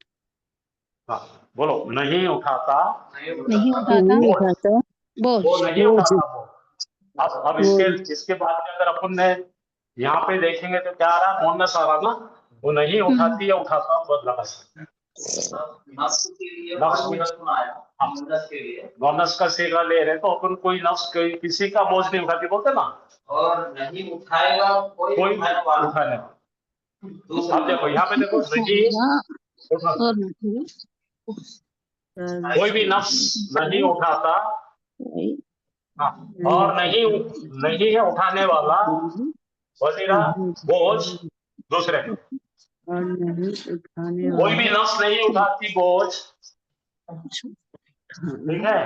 हाँ बोलो। नहीं उठाता नहीं उठाता बोझ। वो नहीं उठाता बोझ। अब इसके बाद में अगर अपन ने यहाँ पे देखेंगे तो क्या आ रहा है? मोनस आ रहा ना, वो नहीं उठाती या उठाता बदला सकते हैं। नफ्स का सेगा ले रहे तो अपन कोई नफ्स किसी का बोझ नहीं उठाती बोलते ना, और नहीं उठाएगा कोई उठाने वाला। उठाने। अब देखो यहाँ पे देखो, नहीं और नहीं कोई भी नफ्स नहीं उठाता, हाँ, और नहीं है उठाने वाला, वजीरा बोझ। दूसरे कोई भी नफ्स नहीं उठाती बोझ, ठीक है।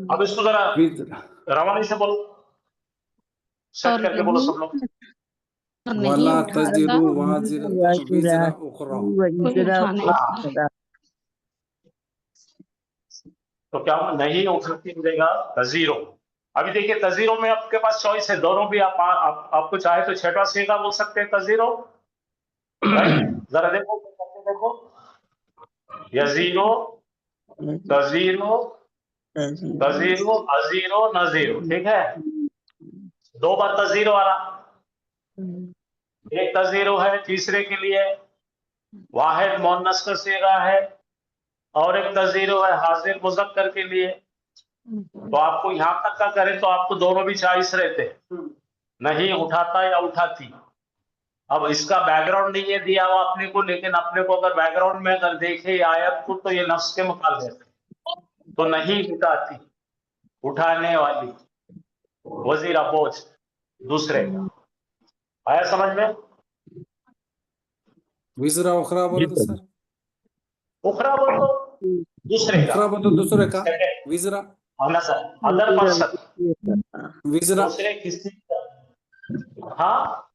अब इसको जरा रवानी से बोलो, सेट करके बोलो सब लोग। वला तज़ीरो वाज़िरतुन विज़रा उखरा। तो क्या नहीं उठाती मिलेगा तज़ीरो। अभी देखिए तज़ीरो में आपके पास चॉइस है, दोनों भी आपको चाहे तो छठा सीगा बोल सकते हैं तज़ीरो, जरा देखो देखो, यज़ीरो, तज़ीरो, तज़ीरो, अज़ीरो, नज़ीरो, ठीक है। 2 बार तज़ीरो आ रहा, एक तज़ीरो है तीसरे के लिए, वाहिद मुअन्नस का सीगा है, और एक तज़ीरो है हाजिर मुज़क्कर के लिए। तो आपको यहाँ तक का करें तो आपको दोनों भी चॉइस रहते, नहीं उठाता या उठाती। अब इसका बैकग्राउंड नहीं है दिया हुआ अपने को, लेकिन अपने को अगर बैकग्राउंड में अगर देखे आयत को तो ये नफ्स के मुताबिक है। तो नहीं उठाती, उठाने वाली, वजीरा बोझ, दूसरे। आया समझ में? विज़रा उखरा बोले तो सर, उखरा बोल तो दूसरे का, उखरा बोले तो दूसरे का। विज़रा अदर पर्सन, विज़रा दूसरे किसी का, हाँ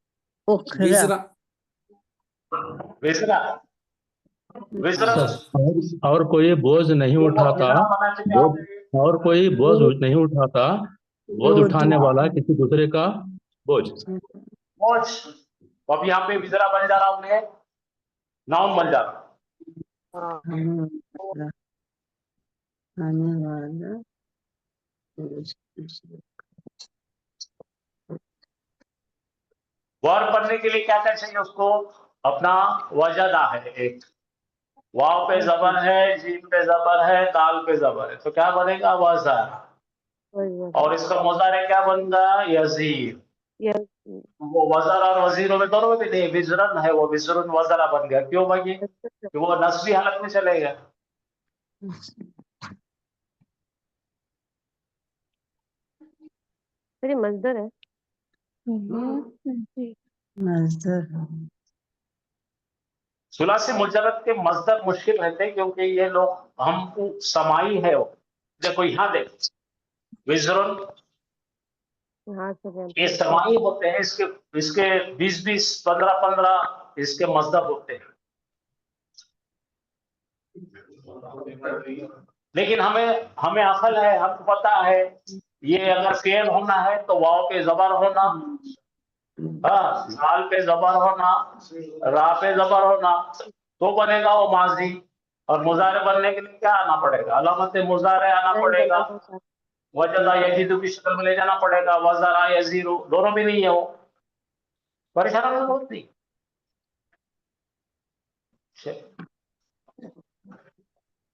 विज़रा विजरा विजरा और कोई बोझ नहीं उठाता, और कोई बोझ नहीं उठाता, बोझ उठाने वाला किसी दूसरे का बोझ। वॉच, अब यहाँ पे विजरा बन जा रहा हूँ, नाउन बन जा रहा। हाँ आने वाला वर्ब बनने के लिए क्या क्या चाहिए उसको? अपना वजदा है एक, वाव पे जबर है, जीम पे जबर है, दाल पे जबर है, तो क्या बनेगा? वज़ारा। वही और इसका मुज़ारे क्या बनता है? यज़ीर। यस वो वज़र और वज़ीरों में दोनों में भी नहीं, विज़रन है वो, विज़रुन वज़रा बन गया। क्यों भाई? कि वो नस्बी हालत में चलेगा। फिर ये मजदर है। मजदर सुलासी मुजर्रद के मजदर मुश्किल रहते हैं क्योंकि ये लोग हम समाई है वो। देखो यहाँ देख, विज़रुन हाँ सर ये समाई होते हैं, इसके इसके 20-20, 15-15 इसके मजदर होते हैं। लेकिन हमें अकल है, हमको पता है ये अगर फेल होना है तो वाव पे जबर होना, हाँ, जाल पे जबर होना, रा पे जबर होना, तो बनेगा वो माजी। और मुजारे बनने के लिए क्या आना पड़ेगा? अलामत मुजारे आना पड़ेगा, वजदा यजीदु की शक्ल में ले जाना पड़ेगा, वज़रा यज़ीरु, दोनों भी नहीं है वो। परेशान होने की जरूरत नहीं।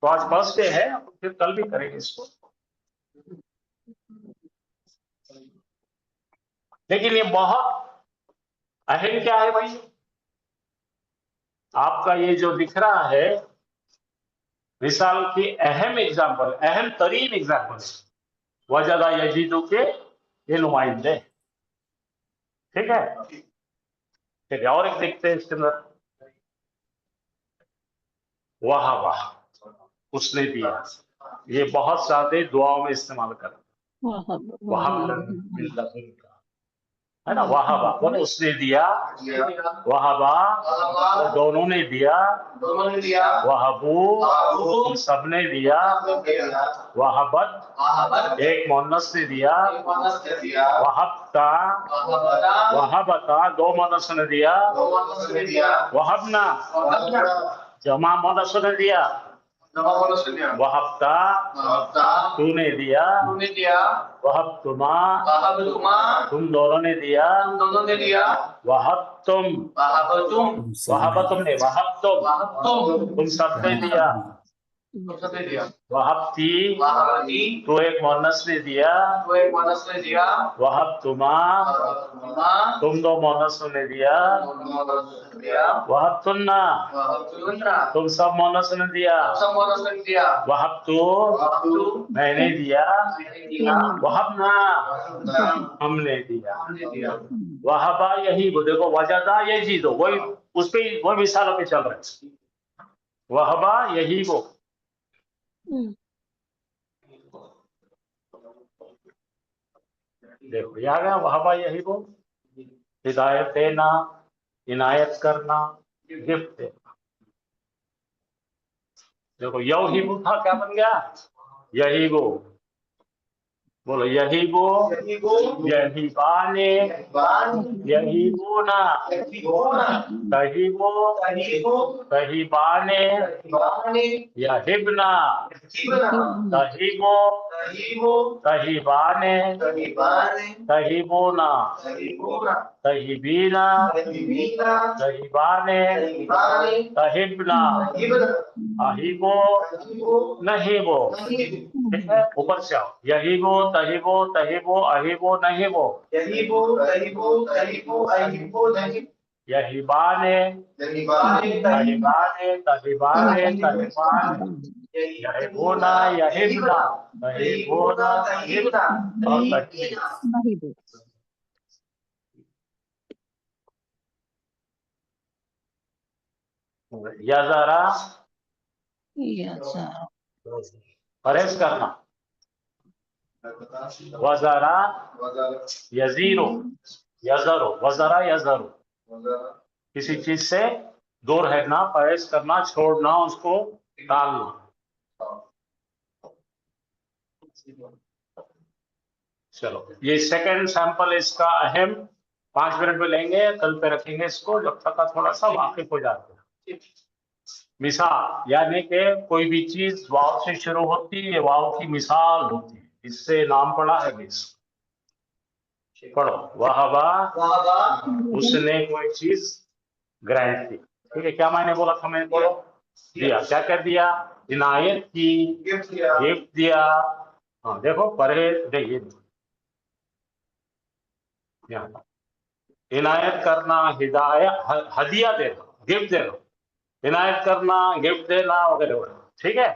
तो आज फर्स्ट डे है, फिर कल भी करेंगे इसको। लेकिन ये बहुत अहम क्या है भाई? आपका ये जो दिख रहा है मिसाल की अहम एग्जाम्पल, अहम तरीन एग्जाम्पल वजदा यजीदु के ये नुमाइंदे। ठीक है, चलिए और एक देखते हैं इसके अंदर। वाह वाह, उसने दिया, ये बहुत सारे दुआओं में इस्तेमाल कर, वहाब है ना, वहाबा बोले उसने दिया, वहाबा वो दोनों ने दिया, वहाबू उन सब ने दिया, वहाबत एक मुन्नस ने दिया, वहाबता वहाबता दो मुन्नस ने दिया, वहाबना जमा मुन्नस ने दिया, वहाबता तूने दिया, वहब तुमा तुम दोनों ने दिया, वहब तुम वहाब तुमने, वहब तुम सबने दिया, वहब ती तो एक मुन्नस ने दिया, वहब तुमा तुम दो मुन्नसों ने दिया, वहब तुन्ना तुम सब मुन्नसों ने दिया, वहब तू मैंने दिया, वहब ना हमने दिया, वहाबा यही वो देखो, वजदा यजीदु वही उस पे वही मिसालों पे चल रहे हैं। वहाबा यही वो, देखो ये आ गया, वहाबा यही वो, हिदायत देना, इनायत करना, गिफ्ट देना। देखो यही वो था, क्या बन गया? यही वो, बोलो यही वो, यही बाने, यही वो ना, कही वो, कही बाने, यहिबना, कही वो, कही बाने, कही वो ना, कही बीना, कही बाने, कहिबना, अही वो नहीं वो। ठीक है, ऊपर से आओ, यही वो, तही वो, तही वो, अही वो, नहीं वो, यही बाने, तही बाने, तही बाने, तही बाने, यही वो ना, यही ना, तही वो ना, तही ना, और तही या जरा परहेज करना, वजरा यजीरो यजरो, वजरा यजरो, किसी चीज से दूर रहना, परहेज करना, छोड़ना, उसको टालना। चलो ये सेकंड सैंपल इसका अहम 5 मिनट में लेंगे, कल पे रखेंगे इसको, जब तक का थोड़ा सा वाकिफ हो जाते हैं। मिसाल यानी कि कोई भी चीज वाव से शुरू होती है, वाव की मिसाल होती है, इससे नाम पड़ा है मिस। पढ़ो, वहबा उसने कोई चीज ग्रांट की, ठीक है। क्या मैंने बोला था, मैंने बोलो दिया, क्या कर दिया, इनायत की, गिफ्ट दिया। हाँ देखो पढ़े देखिए, इनायत करना, हिदायत, हदिया देना, गिफ्ट देना, इनायत करना, गिफ्ट देना वगैरह वगैरह, ठीक है।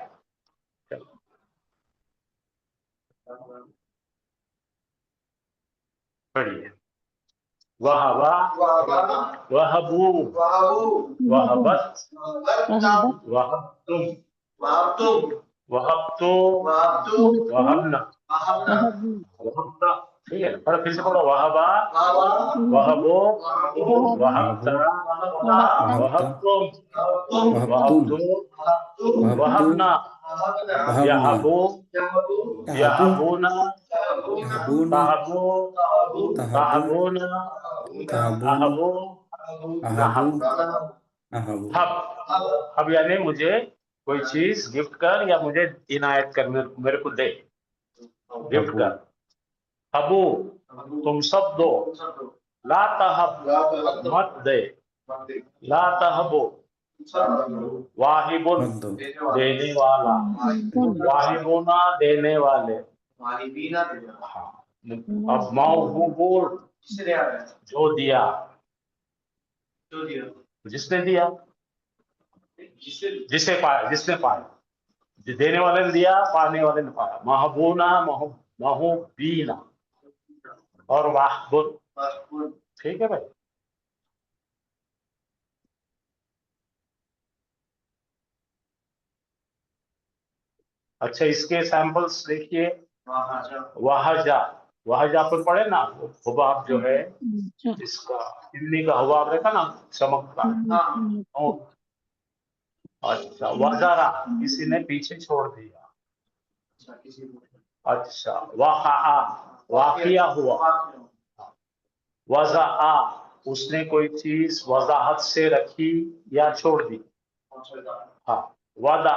पढ़िए, वहबा, वहबू, वहबत, वहबतुम, वहबतु, वहबना, वहबता, ठीक है। पढ़ो फिर से पढ़ो, वहबा, वहबो, वहबता, वहबतुम, वहबतु, वहबना, यहबू, यहबूना, तहबू, तहबूना, अहबू, नहब। अब यानी मुझे कोई चीज गिफ्ट कर या मुझे इनायत कर, मेरे को दे, गिफ्ट कर। अबू तुम सब दो, ला तहब मत दे, ला तहबो, वाहिबुन देने वाला, वाहिबुना देने वाले। हाँ, अब मौहूबुन जो दिया, जिसने दिया, जिसे पाया, जिसने पाया, देने वाले ने दिया, पाने वाले ने पाया। महबूना, महबूबीना और वाहबुन, ठीक है भाई। अच्छा, इसके सैंपल्स देखिए, वहजा, वहजा पर पढ़े ना, हुबाब जो है इसका हिंदी का हुबाब देखा ना, चमकता। अच्छा, वज़ारा किसी ने पीछे छोड़ दिया। अच्छा, वाक़आ वाक़िया हुआ। वज़ा उसने कोई चीज वजाहत से रखी या छोड़ दी। हाँ, वदा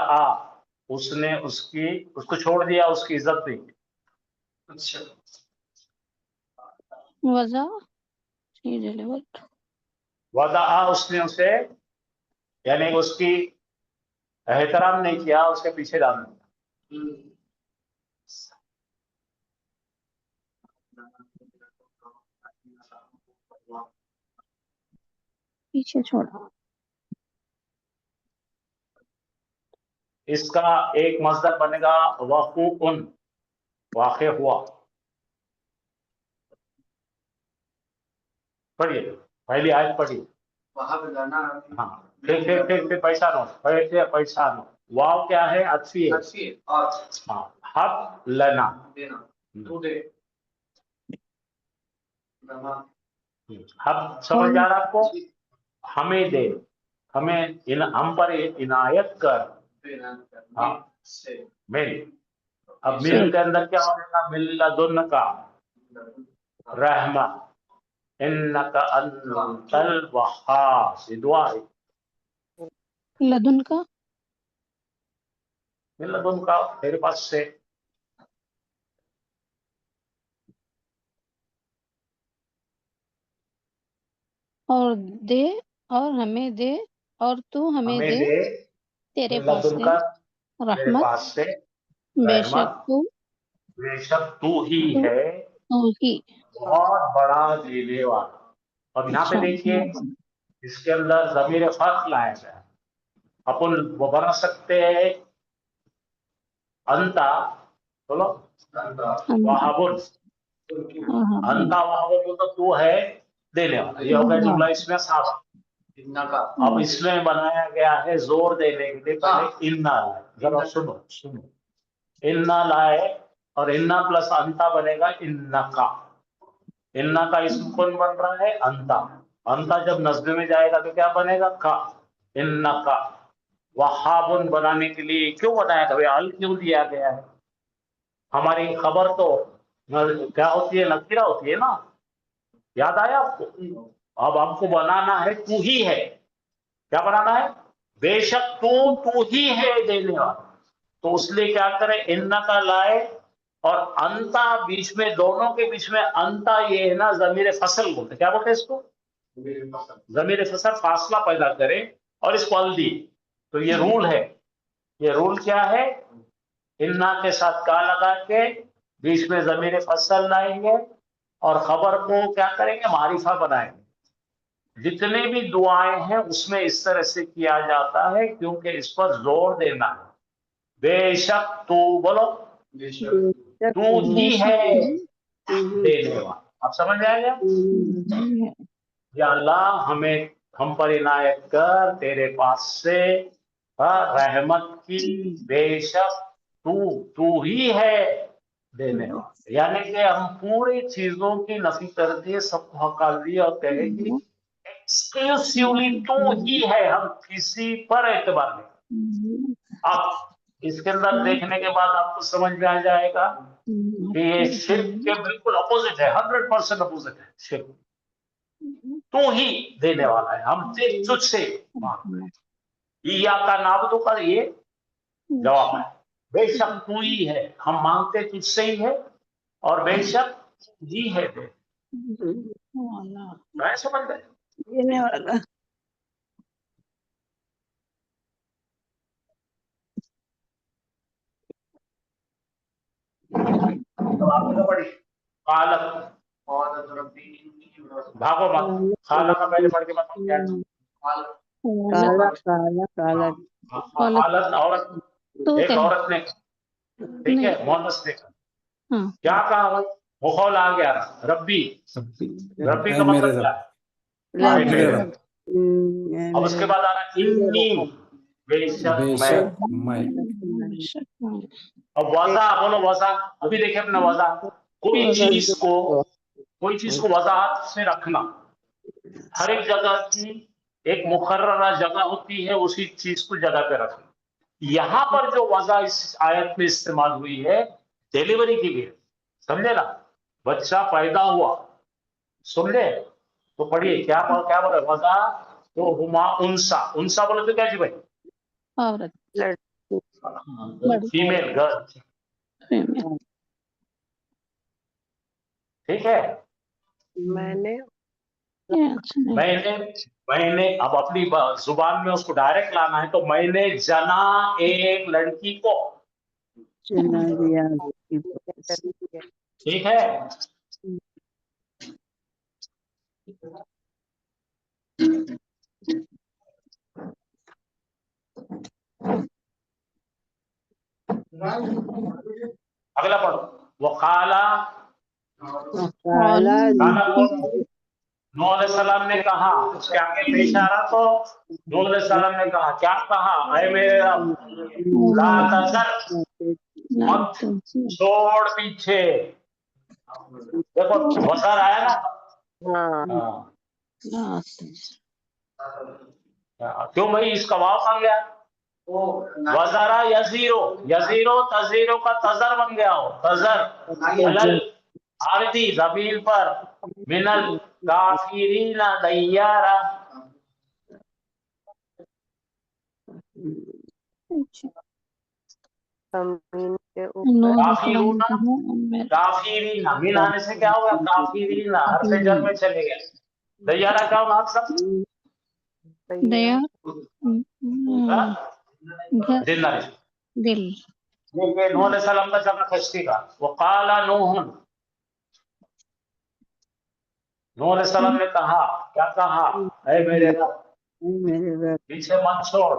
उसने उसको छोड़ दिया, उसकी इज्जत नहीं की। अच्छा, वज़ा चीज डिलीवर्ड, वदा उसने उसे यानी उसकी एहतराम नहीं किया, उसके पीछे डाल दिया। पीछे छोड़ा। इसका एक मज़दर बनेगा वक़ूउन, वाक़े हुआ। पढ़िए, पहली आयत पढ़िए। हाँ, फिर पैसा नो। वाव क्या है, अच्छी है। हाँ, हब लना, हब समझ आ रहा आपको, हमें दे, हमें हम पर इनायत कर। हाँ, मिल। अब मिल के अंदर क्या होगा, मिल्लदुन का रहमा, इन्नका अंतल वहाब, ये दुआ है। लदुन का, मिल्लदुन का तेरे पास से। और दे, और हमें दे, और तू हमें दे तेरे पास मिल्लदुन से का तेरे रहमत, पास से बेशक रहमत, तू बेशक तू ही तू है तू ही। बहुत बड़ा देने वाला। अब यहाँ पे देखिए, इसके अंदर ज़मीर फर्क लाया गया। अपन वो बना सकते हैं अंता, बोलो वहाबुन, अंता वहाबुन तो तू है देने वाला, ये हो गया जुमला इसमें साफ। अब इसमें बनाया गया है जोर देने के लिए, पहले इन्ना लाए, जरा सुनो, इन्ना लाए और इन्ना प्लस अंता बनेगा इन्ना का। इन्ना का इसम कौन बन रहा है, अंता। अंता जब नस्ब में जाएगा तो क्या बनेगा, का। इन्ना का वहाबुन बनाने के लिए क्यों बनाया था, अल क्यों दिया गया है। हमारी खबर तो क्या होती है, नकीरा होती है ना, याद आया आपको? अब हमको बनाना है तू ही है, क्या बनाना है? बेशक तू ही है देने वाला। तो उसलिए क्या करें, इन्ना का लाए और अंता बीच में, दोनों के बीच में अंता ये है ना, ज़मीर फसल बोलते, क्या बोलते हैं इसको? ज़मीर फसल, फासला पैदा करे और इसको अल दी। तो ये रूल है। ये रूल क्या है? इन्ना के साथ का लगा के बीच में ज़मीर फसल लाएंगे और खबर को क्या करेंगे, मारिफा बनाएंगे। जितने भी दुआएं हैं उसमें इस तरह से किया जाता है, क्योंकि इस पर जोर देना है। बेशक तू, बोलो, तू ही है देने वाला। आप समझ में आएगा? या अल्लाह हमें, हम पर इनायत कर तेरे पास से रहमत की, बेशक तू ही है देने वाला। यानी कि हम पूरी चीजों की नफी कर दिए, सबको हकार दिया और कहे कि एक्सक्लूसिवली तू ही है, हम किसी पर एतबार नहीं। अब इसके अंदर देखने के बाद आपको समझ में आ जाएगा कि ये शिर्क के बिल्कुल अपोजिट है, 100% अपोजिट है शिर्क। तू ही देने वाला है, हम तुझसे मांगते हैं। या का नाबुदु का ये जवाब है, बेशक तू ही है, हम मांगते तुझसे ही है और बेशक तू ही है दे। मैं समझ गए? देने वाला। तो आपने पढ़ी कालक, भागो मत, खाला का पहले पढ़ के बताओ क्या है? काला काला काला हालत औरत, एक औरत ने, ठीक है, मोहनस ने क्या कहा भाई? मुखौल आ गया रब्बी। रब्बी का मतलब क्या है? मेरे रब। अब उसके बाद आ रहा इन्नी, बेशक मैं। अब वज़ा बोलो, वज़ा। अभी देखिए अपना वज़ा, कोई चीज को वज़ाहत से रखना। हर एक जगह की एक मुकर्ररा जगह होती है, उसी चीज को जगह पे रखना। यहाँ पर जो वज़ा इस आयत में इस्तेमाल हुई है, डिलीवरी के लिए, समझे ना? बच्चा पैदा हुआ, समझे? तो पढ़िए क्या बोले, वज़ा तो हुमा उनसा बोले तो क्या जी भाई? औरत, फीमेल, गर्ल, ठीक है। मैंने मैंने अब अपनी जुबान में उसको डायरेक्ट लाना है, तो मैंने जना एक लड़की को, जना दिया। ठीक है। अगला पढ़ो, वो काला नूह अलैहिस्सलाम ने कहा, उसके आगे पेश आ रहा, तो नूह अलैहिस्सलाम ने कहा, क्या कहा? ऐ मेरे रब, ला तज़र, मत छोड़ पीछे। देखो वज़र आया ना, क्यों भाई इसका वाव कहाँ गया? वज़रा यज़ीरो तज़ीरो का तज़र बन गया हो, तज़र अलल आरदी ज़मीन पर, मिनल काफिरीना दय्यारा। जमीन के ऊपर काफिरीना मीन आने से क्या होगा? काफिरीना हर्फ़े जर में चले गए। दय्यारा क्या होगा सब? दया, दिल। ये नूह अलैहिस्सलाम का जमा कश्ती का। वक़ाला नूह अलैहिस्सलाम ने कहा, क्या कहा? ऐ मेरे रब, पीछे मत छोड़,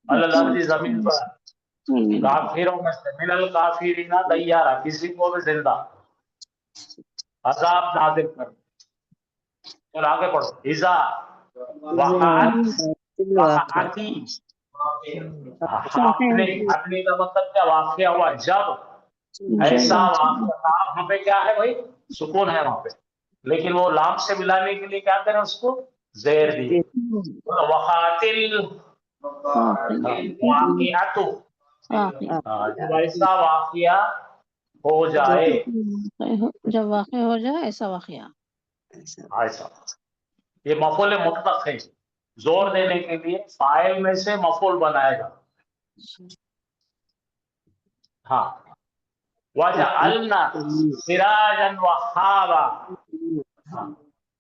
अलल अर्दी ज़मीन पर, काफिरों में से, मिनल काफिरीना दय्यारा, किसी को भी जिंदा अज़ाब नाज़िल कर। चल आगे पढ़ो। इज़ा वक़अती, आपने का मतलब क्या? वाक़या हुआ जब, ऐसा वाक़या। वहाँ पे क्या है भाई? सुकून है वहाँ पे, लेकिन वो लाम से मिलाने के लिए क्या करें? उसको ज़ेर दिए। वक़ातिल वाक़िअतु, जब ऐसा वाक़या हो जाए, जब वाक़या हो जाए ऐसा वाक़या। ایسا یہ مفعول مطلق ہے، زور دینے کے لیے فاعل میں سے مفعول بنائے گا. ہاں وجعلنا سراجا وہابا.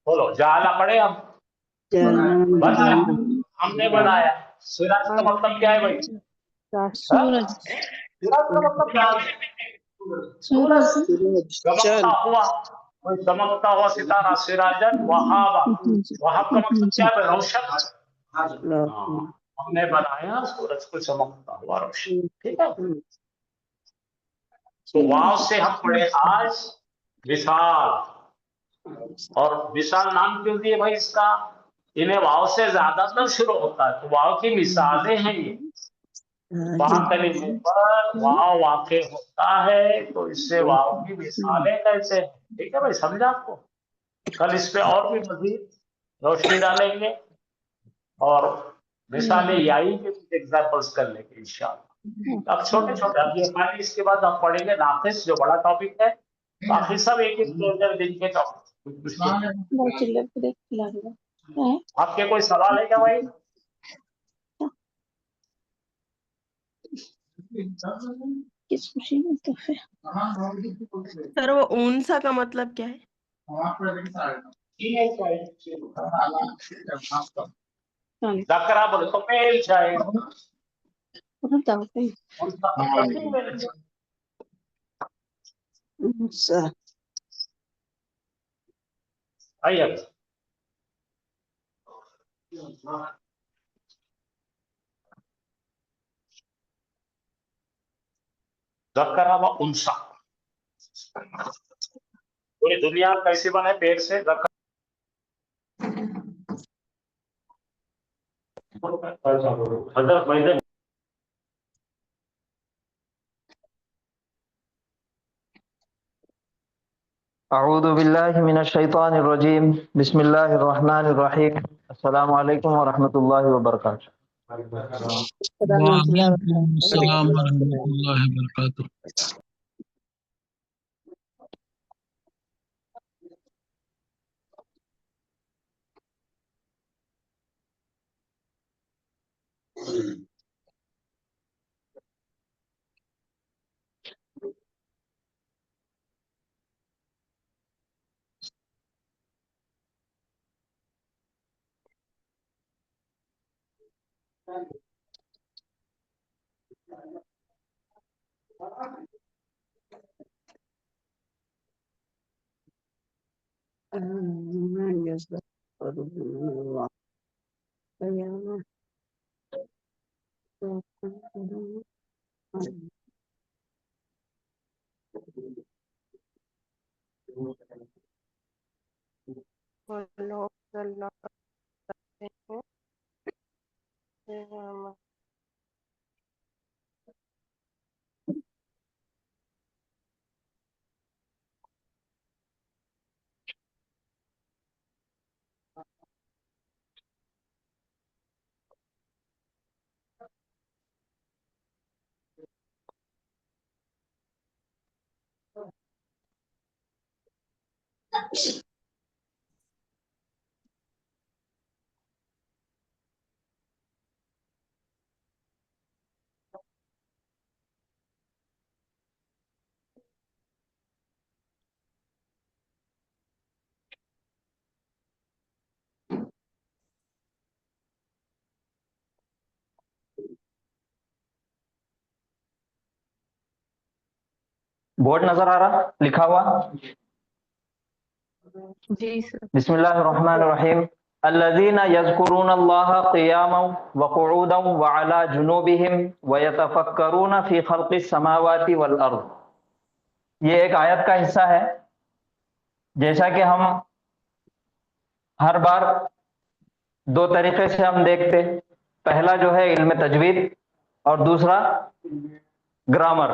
بولو جعلا پڑھے ہم، بنایا، ہم نے بنایا. سراج کا مطلب کیا ہے بھائی؟ سورج سراج کا مطلب کیا ہے؟ سورج چمکتا ہوا، کوئی چمکتا ہوا ستارہ. سراجن وہابا، وہاب کا مطلب کیا ہے؟ روشن. ہاں، ہم نے بنایا سورج کو چمکتا ہوا روشن. ٹھیک ہے. تو واو سے ہم پڑھے آج وصال. اور وصال نام کیوں دیے بھائی اس کا؟ انہیں واو سے زیادہ تر شروع ہوتا ہے، تو واو کی مثالیں ہیں یہ. وہاں کلمے پر واو واقع ہوتا ہے تو اس سے واو کی مثالیں کیسے ہیں. ٹھیک ہے بھائی، سمجھا آپ کو؟ کل اس پہ اور بھی مزید روشنی ڈالیں گے اور مثالیں یائی کے کچھ ایگزامپلس کر لیں گے انشاءاللہ. اب چھوٹے چھوٹے، اب یہ ہماری اس کے بعد ہم پڑھیں گے ناقص، جو بڑا ٹاپک ہے. باقی سب ایک ایک دن کے ٹاپک. آپ کے کوئی سوال ہے کیا بھائی؟ کس خوشی میں تحفے. سر وہ اونسا کا مطلب کیا ہے؟ ذکرہ بولے تو میل چاہے. آئیے ذکرہ و انسا. پوری دنیا کیسے بنے؟ پیڑ سے. حضرت اعوذ باللہ من الشیطان الرجیم، بسم اللہ الرحمن الرحیم. السلام علیکم ورحمۃ اللہ وبرکاتہ. وعلیکم السلام ورحمۃ اللہ وبرکاتہ. بورڈ نظر آ رہا لکھا ہوا؟ جی سر. بسم اللہ الرحمن الرحیم. الذین یذکرون اللہ قیاما وقعودا وعلی جنوبہم ویتفکرون فی خلق السماوات والارض. یہ ایک آیت کا حصہ ہے. جیسا کہ ہم ہر بار دو طریقے سے ہم دیکھتے، پہلا جو ہے علم تجوید اور دوسرا گرامر.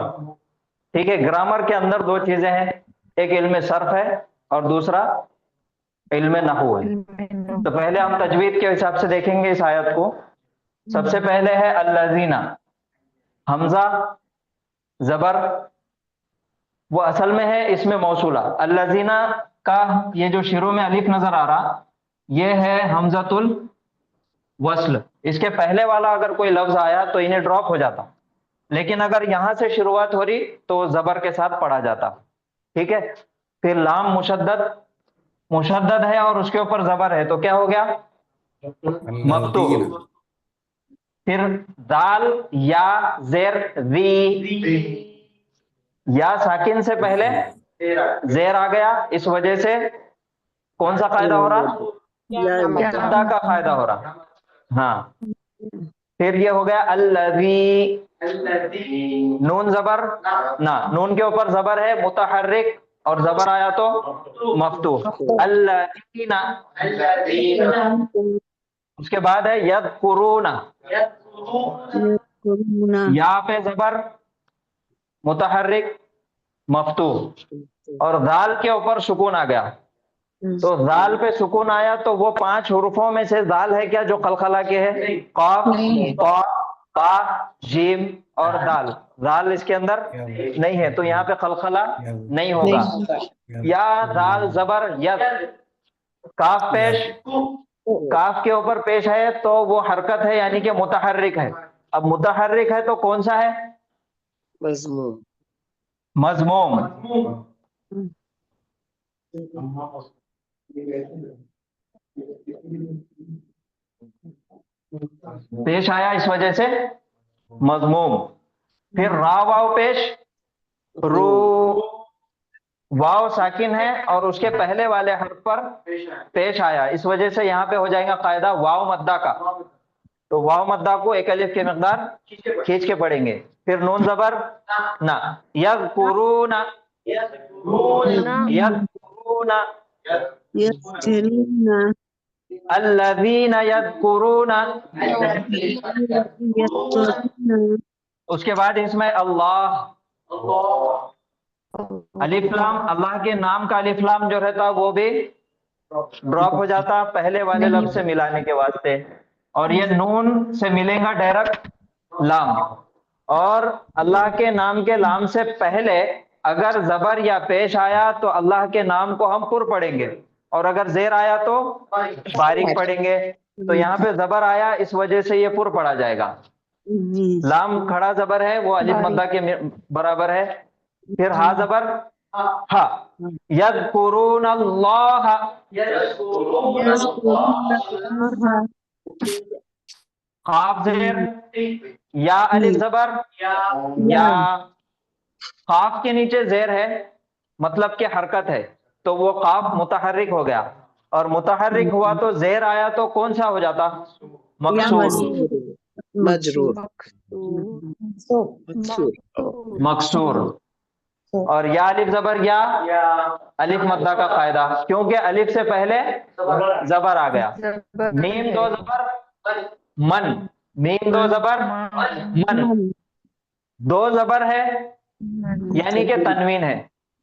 ٹھیک ہے، گرامر کے اندر دو چیزیں ہیں، ایک علم صرف ہے اور دوسرا علم نحو ہے. تو پہلے ہم تجوید کے حساب سے دیکھیں گے اس آیت کو. سب سے پہلے ہے الذین، حمزہ زبر وہ اصل میں ہے اس میں موصولہ. الذین کا یہ جو شروع میں الف نظر آ رہا یہ ہے حمزۃ الوصل. اس کے پہلے والا اگر کوئی لفظ آیا تو انہیں ڈراپ ہو جاتا, لیکن اگر یہاں سے شروعات ہو رہی تو زبر کے ساتھ پڑھا جاتا. ٹھیک ہے. پھر لام مشدد ہے اور اس کے اوپر زبر ہے تو کیا ہو گیا؟ مفتوح. پھر دال یا زیر ذی, یا ساکن سے پہلے زیر آ گیا, اس وجہ سے کون سا قاعدہ ہو رہا؟ مدہ کا قاعدہ ہو رہا. ہاں. پھر یہ ہو گیا الذی, نون زبر نہ, نون کے اوپر زبر ہے متحرک اور زبر آیا تو مفتوح. الذین, اس کے بعد ہے یذکرون, یا پہ زبر متحرک مفتوح اور ذال کے اوپر سکون آ گیا. تو ذال پہ سکون آیا تو وہ 5 حروفوں میں سے ذال ہے کیا جو قلقلہ کے ہے؟ قاف, طا, با, جیم اور دال. ذال اس کے اندر نہیں ہے تو یہاں پہ قلقلہ نہیں ہوگا. یا ذال زبر ید, کاف پیش, کاف کے اوپر پیش ہے تو وہ حرکت ہے یعنی کہ متحرک ہے. اب متحرک ہے تو کون سا ہے؟ مضموم. پیش آیا اس وجہ سے مضموم. پھر را واو پیش, رو, واو ساکن ہے اور اس کے پہلے والے حرف پر پیش آیا, اس وجہ سے یہاں پہ ہو جائے گا قاعدہ واو مدہ کا. تو واو مدہ کو ایک الف کی مقدار کھینچ کے پڑھیں گے. پھر نون زبر نہ, یذکرون, یذکرون, الذین یذکرون. اس کے بعد اس میں اللہ, الف لام, اللہ کے نام کا الف لام جو رہتا وہ بھی ڈراپ ہو جاتا پہلے والے لفظ سے ملانے کے واسطے, اور یہ نون سے ملے گا ڈائریکٹ لام. اور اللہ کے نام کے لام سے پہلے اگر زبر یا پیش آیا تو اللہ کے نام کو ہم پر پڑھیں گے, اور اگر زیر آیا تو باریک پڑھیں گے. تو یہاں پہ زبر آیا اس وجہ سے یہ پر پڑھا جائے گا. لام کھڑا زبر ہے وہ الف مدہ کے برابر ہے. پھر ہا زبر ہا, یذکرون اللہ, قاف زیر یا الف زبر یا, قاف کے نیچے زیر ہے مطلب کہ حرکت ہے تو وہ قاف متحرک ہو گیا, اور متحرک ہوا تو زیر آیا تو کون سا ہو جاتا؟ مکسور. مکسور. اور یا الف زبر یا, الف مدہ کا قاعدہ کیونکہ الف سے پہلے زبر آ گیا. میم دو زبر من, میم دو زبر من, دو زبر ہے یعنی کہ تنوین ہے,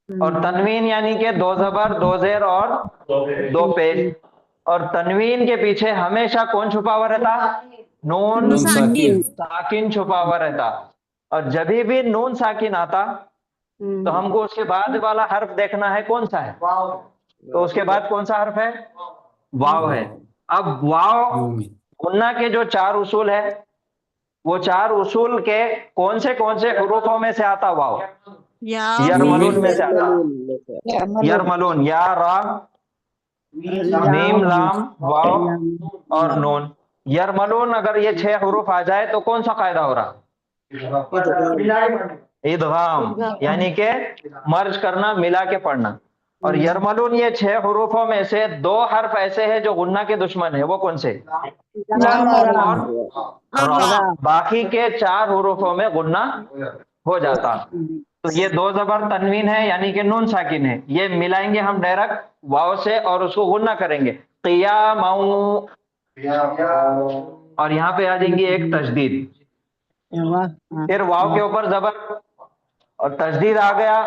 اور تنوین یعنی کہ 2 زبر 2 زیر اور 2 پیش. اور تنوین کے پیچھے ہمیشہ کون چھپا ہوا رہتا؟ نون ساکن چھپا ہوا رہتا. اور جبھی بھی نون ساکن آتا تو ہم کو اس کے بعد والا حرف دیکھنا ہے کون سا ہے. تو اس کے بعد کون سا حرف ہے؟ واو ہے. اب واو غنہ کے جو 4 اصول ہے وہ 4 اصول کے کون سے حروفوں میں سے آتا؟ واو یرملون میں سے آتا. یرملون, یا را میم لام واو اور نون. یرملون اگر یہ 6 حروف آ جائے تو کون سا قاعدہ ہو رہا؟ ادغام, یعنی کہ مرج کرنا, ملا کے پڑھنا. اور یرملون یہ 6 حروفوں میں سے 2 حرف ایسے ہیں جو غنہ کے دشمن ہیں, وہ کون سے؟ باقی کے 4 حروفوں میں غنہ ہو جاتا. تو یہ 2 زبر تنوین ہے یعنی کہ نون ساکن ہے, یہ ملائیں گے ہم ڈائریکٹ واو سے اور اس کو غنہ کریں گے قیام. اور یہاں پہ آ جائیں گی ایک تشدید. پھر واو کے اوپر زبر اور تشدید آ گیا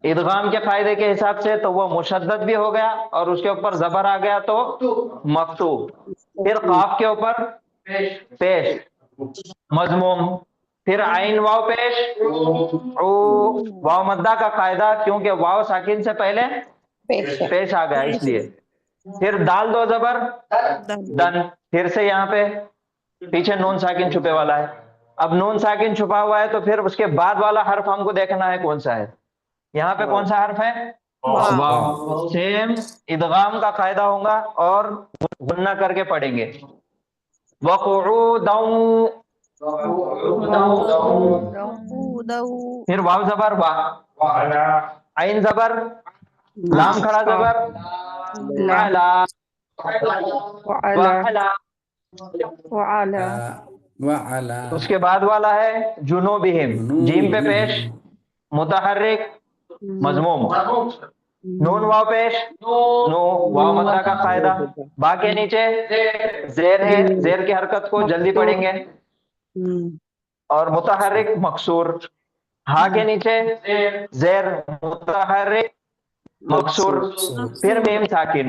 ادغام کے قاعدے کے حساب سے تو وہ مشدد بھی ہو گیا, اور اس کے اوپر زبر آ گیا تو مفتوح. پھر قاف کے اوپر پیش مضموم, پھر عین واو پیش واو مدہ کا قاعدہ کیونکہ واو ساکن سے پہلے پیش آ گیا اس لیے. پھر دال دو زبر دن. پھر سے یہاں پہ پیچھے نون ساکن چھپے والا ہے. اب نون ساکن چھپا ہوا ہے تو پھر اس کے بعد والا حرف ہم کو دیکھنا ہے کون سا ہے. یہاں پہ کون سا حرف ہے؟ واو. سیم ادغام کا قاعدہ ہوگا اور غنہ کر کے پڑھیں گے. وقعودا پھر واو زبر وا عین زبر لام کھڑا زبر علا وعلا. وعلى اس کے بعد والا ہے جنوبہم جیم پہ پیش متحرک مضموم نون واو پیش نو واو مدہ کا قاعدہ. با کے نیچے زیر ہے زیر کی حرکت کو جلدی پڑھیں گے اور متحرک مکسور. ہا کے نیچے زیر متحرک مکسور. پھر میم ساکن.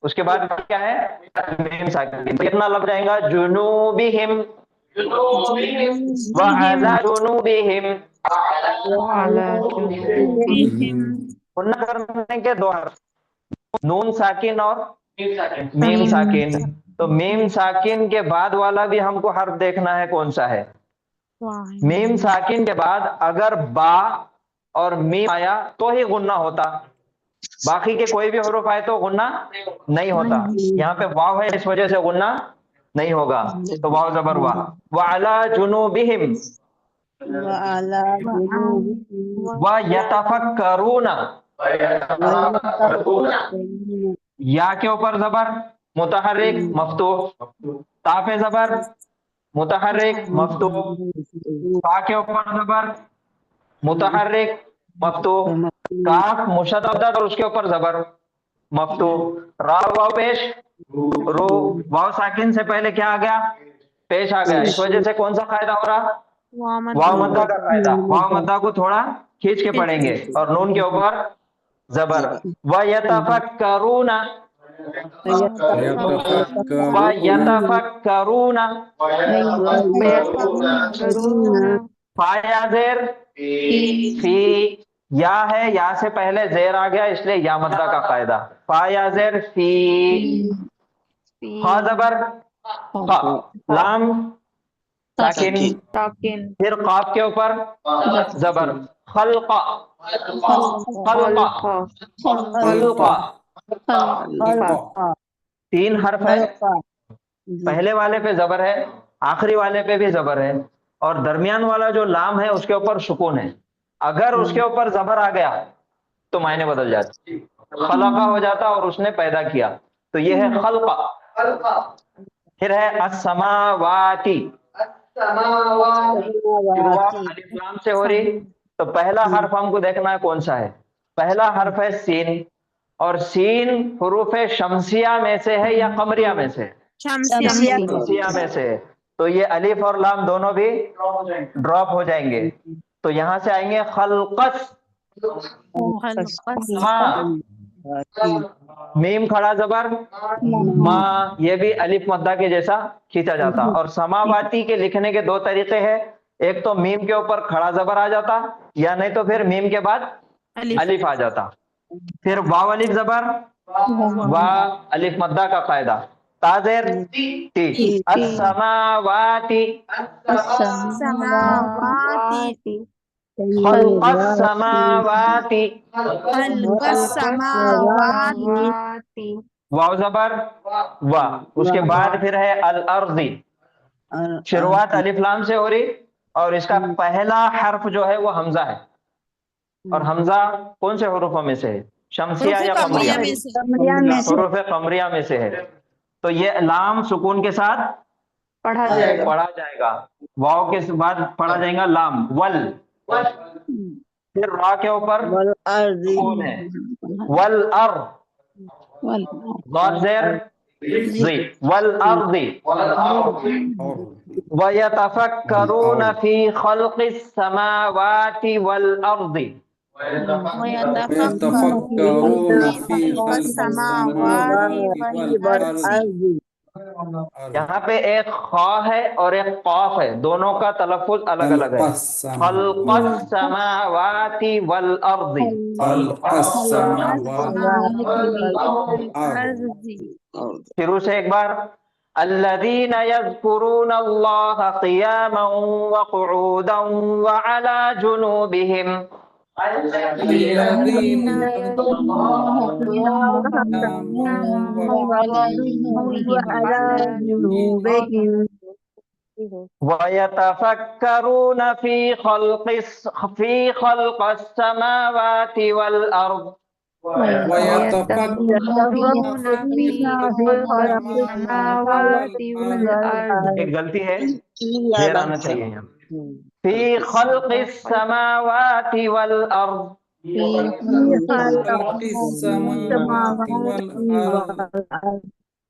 اس کے بعد کیا ہے؟ میم ساکن. کتنا لگ جائے گا؟ جنوبہم وعلی جنوبہم. غنہ کرنے کے دو حرف نون ساکن اور میم ساکن. تو میم ساکن کے بعد والا بھی ہم کو حرف دیکھنا ہے کون سا ہے. میم ساکن کے بعد اگر با اور میم آیا تو ہی غنہ ہوتا. باقی کے کوئی بھی حروف آئے تو غنہ نہیں ہوتا. یہاں پہ واو ہے اس وجہ سے غنہ نہیں ہوگا. تو واو زبر وا. وعلی جنوبہم وَيَتَفَكَّرُونَ یا کے اوپر زبر متحرک مفتوح. تا پہ زبر متحرک مفتوح. تا کے اوپر زبر متحرک مفتوح. کاف مشدد اور اس کے اوپر زبر مفتوح. را واو پیش رو واو ساکن سے پہلے کیا آ گیا؟ پیش آ گیا. اس وجہ سے کون سا قاعدہ ہو رہا؟ واو مدہ کا قاعدہ. واو مدہ کو تھوڑا کھینچ کے پڑھیں گے اور نون کے اوپر زبر. وَيَتَفَكَّرُونَ وَيَتَفَكَّرُونَ فایا زیر فی یا ہے یا سے پہلے زیر آ گیا اس لیے یا مدہ کا قاعدہ. فایا زیر فی. خا زبر خا لام ساکن. پھر قاف کے اوپر زبر خلق خلق خلق. تین حرف ہے. پہلے والے پہ زبر ہے آخری والے پہ بھی زبر ہے اور درمیان والا جو لام ہے اس کے اوپر سکون ہے. اگر اس کے اوپر زبر آ گیا تو معنی بدل جاتے. خلقہ ہو جاتا اور اس نے پیدا کیا. تو یہ ہے خلقہ. پھر ہے السماواتی. الف لام سے ہو رہی. تو پہلا حرف ہم کو دیکھنا ہے کون سا ہے. پہلا حرف ہے سین اور سین حروف شمسیہ میں سے ہے یا قمریہ میں سے؟ شمسیہ میں سے. تو یہ الف اور لام دونوں بھی ڈراپ ہو جائیں گے. تو یہاں سے آئیں گے خلقس میم کھڑا زبر ما. یہ بھی الف مدہ کے جیسا کھینچا جاتا. اور سماواتی کے لکھنے کے دو طریقے ہیں. ایک تو میم کے اوپر کھڑا زبر آ جاتا یا نہیں تو پھر میم کے بعد الف آ جاتا. پھر واو الف زبر وا الف مدہ کا قاعدہ. تازیر تی السماواتی خلق السماواتی. واو زبر وا. اس کے بعد پھر ہے الارضی. شروعات الف لام سے ہو رہی اور اس کا پہلا حرف جو ہے وہ حمزہ ہے. اور حمزہ کون سے حروفوں میں سے ہے؟ شمسیہ یا قمریہ؟ حروف قمریہ میں سے ہے. تو یہ لام سکون کے ساتھ پڑھا جائے گا. واو کے بعد پڑھا جائے گا لام ول. پھر را کے اوپر سکون ہے والارض. ضاد زیر زی والارض. وَيَتَفَكَّرُونَ فِي خَلْقِ السَّمَاوَاتِ وَالْأَرْضِ. ويتفكرون في خلق السماوات والأرض یہاں پہ ایک خا ہے اور ایک قاف ہے، دونوں کا تلفظ الگ الگ ہے. خلق السماوات والارض. خلق السماوات شروع سے ایک بار. الذين يذكرون الله قياما وقعودا وعلى جنوبهم. ويتفكرون في خلق السماوات والأرض. ایک غلطی ہے، دیر آنا چاہیے یہاں. فی خلق السماوات والارض.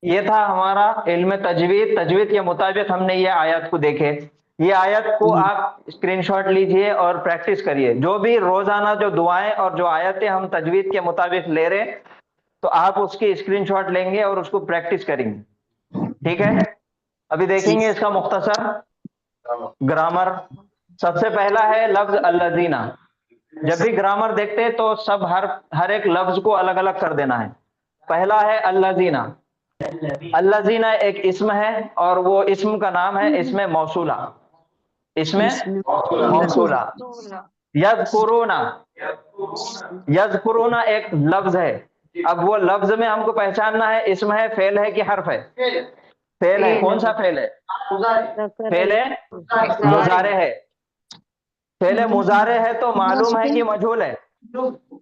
یہ تھا ہمارا علم تجوید. تجوید کے مطابق ہم نے یہ آیت کو دیکھے. یہ آیت کو آپ اسکرین شاٹ لیجئے اور پریکٹس کریے. جو بھی روزانہ جو دعائیں اور جو آیتیں ہم تجوید کے مطابق لے رہے تو آپ اس کی اسکرین شاٹ لیں گے اور اس کو پریکٹس کریں گے. ٹھیک ہے، ابھی دیکھیں گے اس کا مختصر گرامر. سب سے پہلا ہے لفظ الذین. جب بھی گرامر دیکھتے تو سب ہر ایک لفظ کو الگ الگ کر دینا ہے. پہلا ہے الذین. الذین ایک اسم ہے اور وہ اسم کا نام ہے اسم موصولہ. اسم موصولہ. یذکرون. یذکرون ایک لفظ ہے. اب وہ لفظ میں ہم کو پہچاننا ہے اسم ہے، فعل ہے کہ حرف ہے؟ فعل ہے. کون سا فعل ہے؟ فعل مضارع ہے. فعل مضارع ہے تو معلوم ہے کہ مجہول ہے.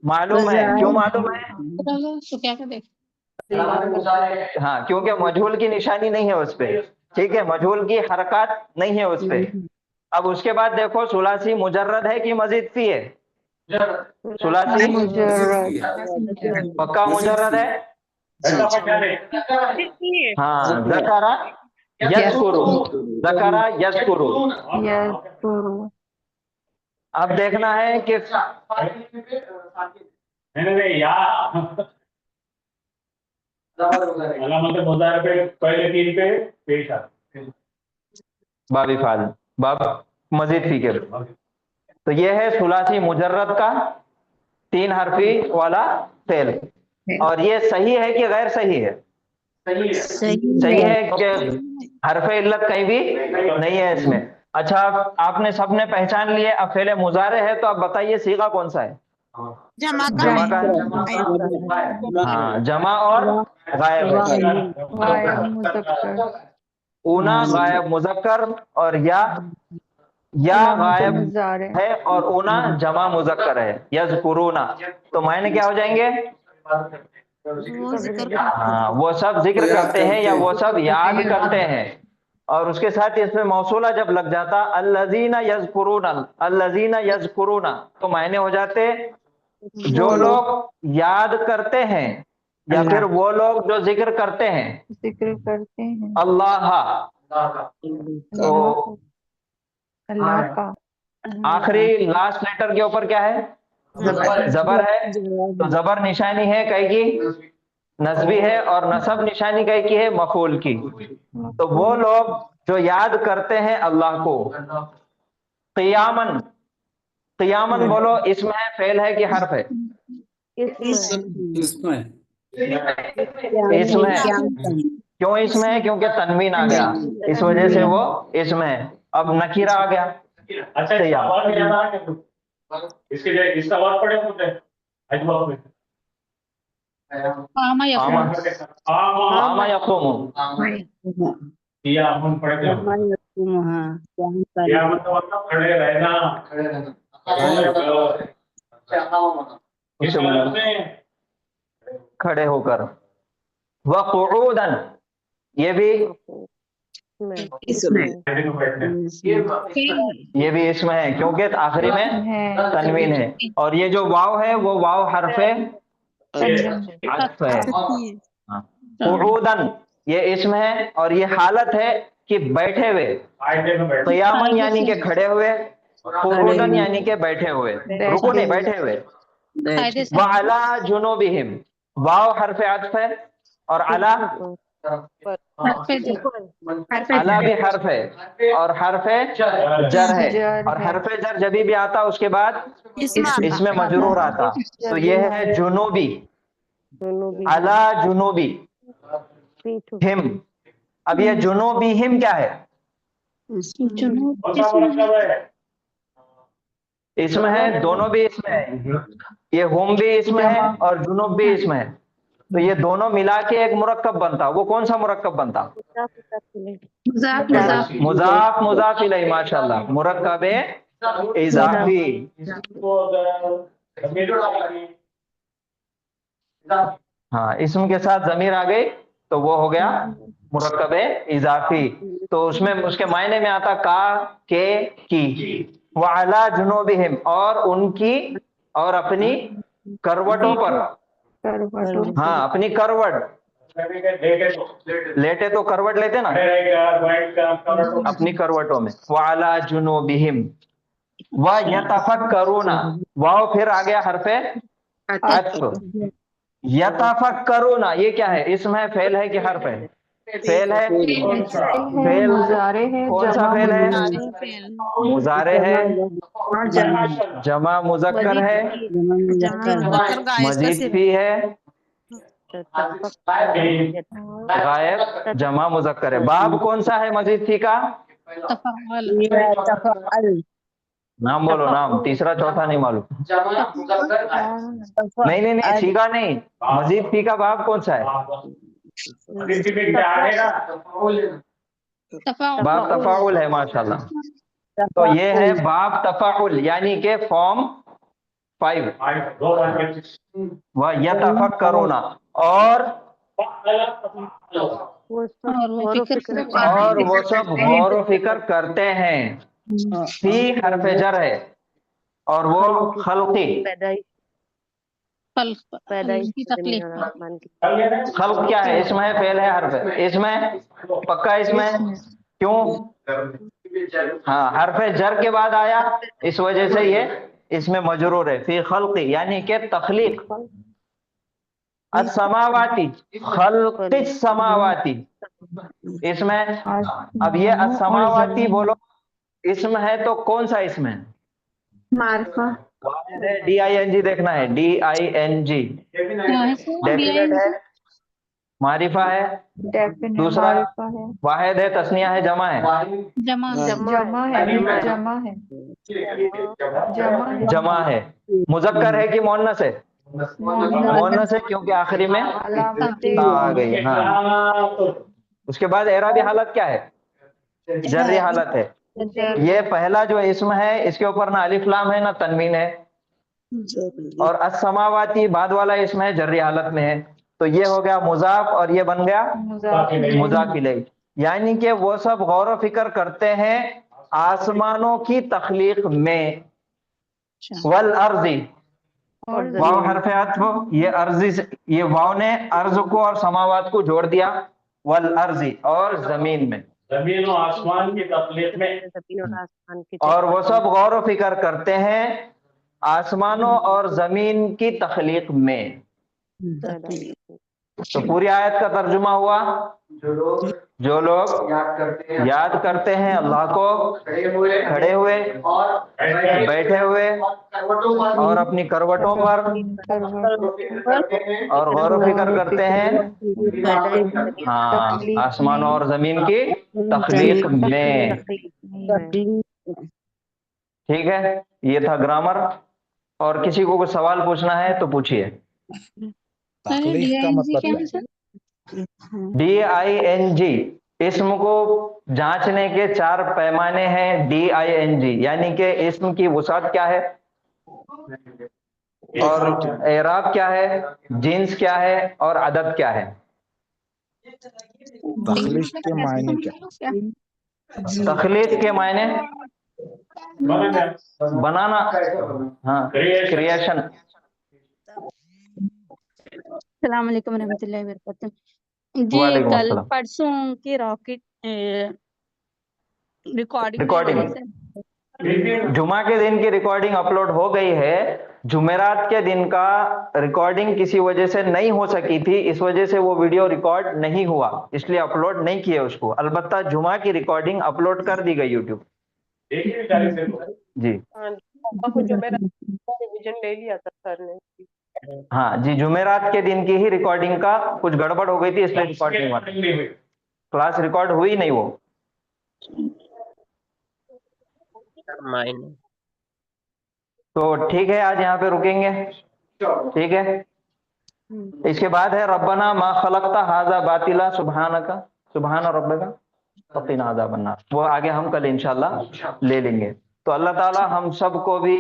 معلوم ہے. کیوں معلوم ہے؟ ہاں، کیونکہ مجہول کی نشانی نہیں ہے اس پہ. ٹھیک ہے، مجہول کی حرکات نہیں ہے اس پہ. اب اس کے بعد دیکھو ثلاثی مجرد ہے کہ مزید فی ہے؟ ثلاثی پکا مجرد ہے. ہاں، ذکر یذکر. ذکر یذکر. اب دیکھنا ہے کہ بابی فعل باب مزید فی کے. تو یہ ہے ثلاثی مجرد کا 3 حرفی والا فعل. اور یہ صحیح ہے کہ غیر صحیح ہے؟ صحیح ہے کہ حرف علت کہیں بھی نہیں ہے اس میں. اچھا، آپ نے سب نے پہچان لیے. اب فعل مضارع ہے تو اب بتائیے صیغہ کون سا ہے؟ جمع کا ہے. ہاں، جمع اور غائب ہے. اونا غائب مذکر اور یا غائب ہے اور اونا جمع مذکر ہے. یذکرونا. تو معنی کیا ہو جائیں گے؟ ہاں، وہ سب ذکر کرتے ہیں یا وہ سب یاد کرتے ہیں. اور اس کے ساتھ اس میں موصولہ جب لگ جاتا الذین یذکرون. الذین یذکرون تو معنی ہو جاتے جو لوگ یاد کرتے ہیں یا پھر وہ لوگ جو ذکر کرتے ہیں. اللہ. تو آخری لاسٹ لیٹر کے اوپر کیا ہے؟ زبر ہے. تو زبر نشانی ہے کئی کی؟ نصبی ہے. اور نصب نشانی کئی کی ہے؟ مفعول کی. تو وہ لوگ جو یاد کرتے ہیں اللہ کو. قیامن. قیامن بولو اسم ہے فعل ہے کہ حرف ہے؟ اسم ہے. کیوں اسم ہے؟ کیونکہ تنوین آ گیا اس وجہ سے وہ اسم ہے. اب نکیرہ آ گیا. اس کا وقت پڑے ہوتے کھڑے رہنا. کھڑے ہو کر. وقعوداً یہ بھی اسم ہے کیونکہ آخری میں تنوین ہے. اور یہ جو واو ہے وہ واو حرف عطف ہے. قعوداً یہ اسم ہے اور یہ حالت ہے کہ بیٹھے ہوئے. قیامن یعنی کہ کھڑے ہوئے. قعوداً یعنی کہ بیٹھے ہوئے. رکو نہیں، بیٹھے ہوئے. وعلی جنوبہم واو حرف عطف ہے اور علی अला भी हर्फ है और हर्फ जर है, और हर्फ जर जब भी आता उसके बाद इसमें मजरूर आता, तो ये है जुनूबी, अला जुनूबी हिम। अब ये जुनूबी हिम क्या है? इसमें है, दोनों भी इसमें है, ये हुम भी इसमें है और जुनूब भी इसमें है, तो ये दोनों मिला के एक मुरक्कब बनता। वो कौन सा मुरक्कब बनता? मुजाफ मुजाफ इलैहि, माशाल्लाह, मुरक्कब इजाफी। हाँ, इसम के साथ जमीर आ गई तो वो हो गया मुरक्कब इजाफी। तो उसमें उसके मायने में आता का, के, की। वअला जुनूबिहिम, और उनकी और अपनी करवटों पर, हाँ अपनी करवट, लेटे तो करवट लेते ना, अपनी करवटों में। वअला जुनूबिहिम व यतफक्करूना, वाव फिर आ गया हरफे अत्फ। यतफक्करूना ये क्या है? इसम है, फेल है कि हर्फ है? फेल है। फेल कौन सा फेल है? मुजारे है, जमा मुजक्कर है, मजीद भी है, गायब जमा मुजक्कर है। बाब कौन सा है मजीद फी का? नाम बोलो, नाम तीसरा चौथा नहीं मालूम। नहीं नहीं नहीं, सीगा नहीं, मजीद फी का बाब कौन सा है? बाब तफाउल है, माशाल्लाह। तो ये है बाब तफाउल, यानी के फॉर्म 5। वह यतफक्करूना, और वो सब गौर व फिक्र करते हैं। फी हरफ जर है और वो खल्की, खल्क क्या है? इसमें फेल है, हर्फ है, इसमें पक्का, इसमें क्यों? हाँ, हर्फ जर के बाद आया, इस वजह से ये इसमें मजरूर है। फी खल्की यानी के तखलीक, अस्समावाती, खल्किस समावाती, इसमें। अब ये अस्समावाती बोलो, इसम है तो कौन सा इसम है? मारिफा। DING देखना है, DING डेफिनेट है, मारिफा है, दूसरा वाहिद है, तस्निया है, जमा है? जमा है। मुजक्कर है कि मुअन्नस है? मुअन्नस है, क्योंकि आखिरी में आ गई। हाँ, उसके बाद एराबी हालत क्या है? जर्री हालत है। ये पहला जो इसम है, इसके ऊपर ना अलिफ लाम है ना तनवीन है, और अस्समावाती बाद वाला इसम है, जर्री हालत में है, तो ये हो गया मुजाफ और ये बन गया मुजाफ इलैहि। यानी कि वो सब गौर व फिक्र करते हैं आसमानों की तख्लीक में। वल अर्जी, वाव हरफ अत्फ, ये अर्जी, ये वाव ने अर्ज को और समावात को जोड़ दिया। वल अर्जी, और जमीन में, जमीन और आसमान की तख्लीक में, और वो सब गौर व फिक्र करते हैं आसमानों और जमीन की तख्लीक में। तो पूरी आयत का तर्जुमा हुआ, जो लोग याद करते हैं अल्लाह को खड़े हुए, बैठे हुए, और अपनी करवटों पर, और गौर व फिक्र करते हैं हाँ आसमानों और जमीन की तख्लीक में। ठीक है, ये था ग्रामर। और किसी को कुछ सवाल पूछना है तो पूछिए। तख्लीक का मतलब क्या है? DING, इस्म को जांचने के 4 पैमाने हैं। DING यानी कि इस्म की वुसात क्या है, और एराब क्या है, जिन्स क्या है, और अदद क्या है। तख्लीक के मायने क्या? तख्लीक के मायने बनाना, हाँ, क्रिएशन। अस्सलाम वालेकुम रहमतुल्लाहि व बरकातहू। जी, वालेकुम कल अस्सलाम। परसों की रॉकेट रिकॉर्डिंग जुमा के दिन की रिकॉर्डिंग अपलोड हो गई है। जुमेरात के दिन का रिकॉर्डिंग किसी वजह से नहीं हो सकी थी, इस वजह से वो वीडियो रिकॉर्ड नहीं हुआ, इसलिए अपलोड नहीं किए उसको। अलबत्ता जुमा की रिकॉर्डिंग अपलोड कर दी गई यूट्यूब। जी हाँ, पापा को जुमेरात का रिवीजन ले लिया था सर ने। हाँ जी, जुमेरात के दिन की ही रिकॉर्डिंग का कुछ गड़बड़ हो गई थी, इसलिए रिकॉर्ड नहीं हुआ। क्लास रिकॉर्ड हुई नहीं वो। तो ठीक है, आज यहाँ पे रुकेंगे, ठीक है। इसके बाद है रब्बना मा खलकता हाजा बातिला सुबहानका सुबहान रब्बिका फकीना अज़ाबन्नार। वो आगे हम कल इंशाल्लाह ले लेंगे। तो अल्लाह ताला हम सबको भी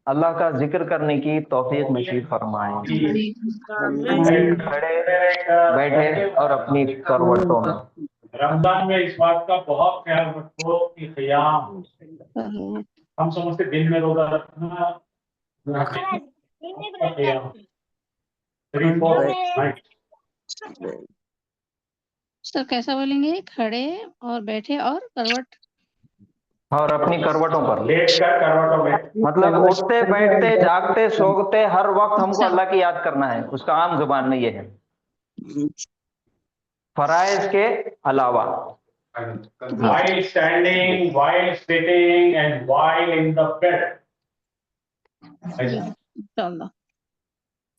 अल्लाह का जिक्र करने की तौफीक नसीब फरमाए। खड़े बैठे और अपनी करवटों में। रमजान में इस बात का बहुत ख्याल रखो कि क़याम, हम समझते दिन में रोजा रखना, क़याम 3-4 नाइट। सर कैसा बोलेंगे? खड़े और बैठे और करवट और अपनी करवटों पर लेट कर करवटों में, मतलब उठते बैठते जागते सोते हर वक्त हमको अल्लाह की याद करना है, उसका आम जुबान में ये है, फराइज के अलावा। while standing, while sitting and while in the bed. इंशाल्लाह।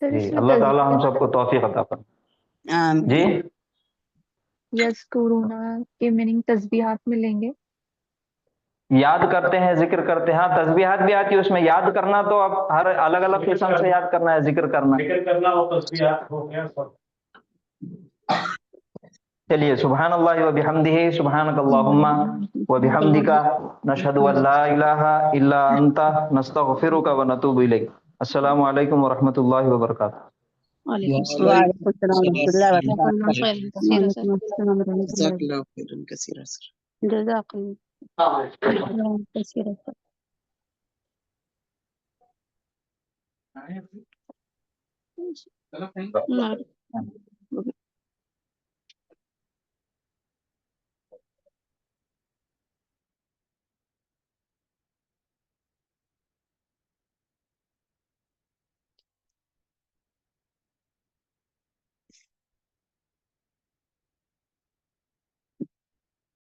जी, अल्लाह ताला हम सबको तौफीक अता फरमाए। जी यज़कुरुना के मीनिंग तस्बीहात में लेंगे। याद करते हैं, जिक्र करते हैं। हाँ, तस्बीहात भी आती है उसमें। याद करना तो अब हर अलग अलग किस्म से याद करना है, जिक्र करना। वो तस्बीहात हो गया सब। चलिए, सुभान अल्लाह व बिहम्दिही सुब्हानकल्लाहुम्मा व बिहम्दिका नशहदु अन ला इलाहा इल्ला अंता नस्तगफिरुका व नतूबु इलैक। अस्सलामु अलैकुम व रहमतुल्लाहि व बरकातुहू। वालेकुम सलाम जज़ाकल्लाह।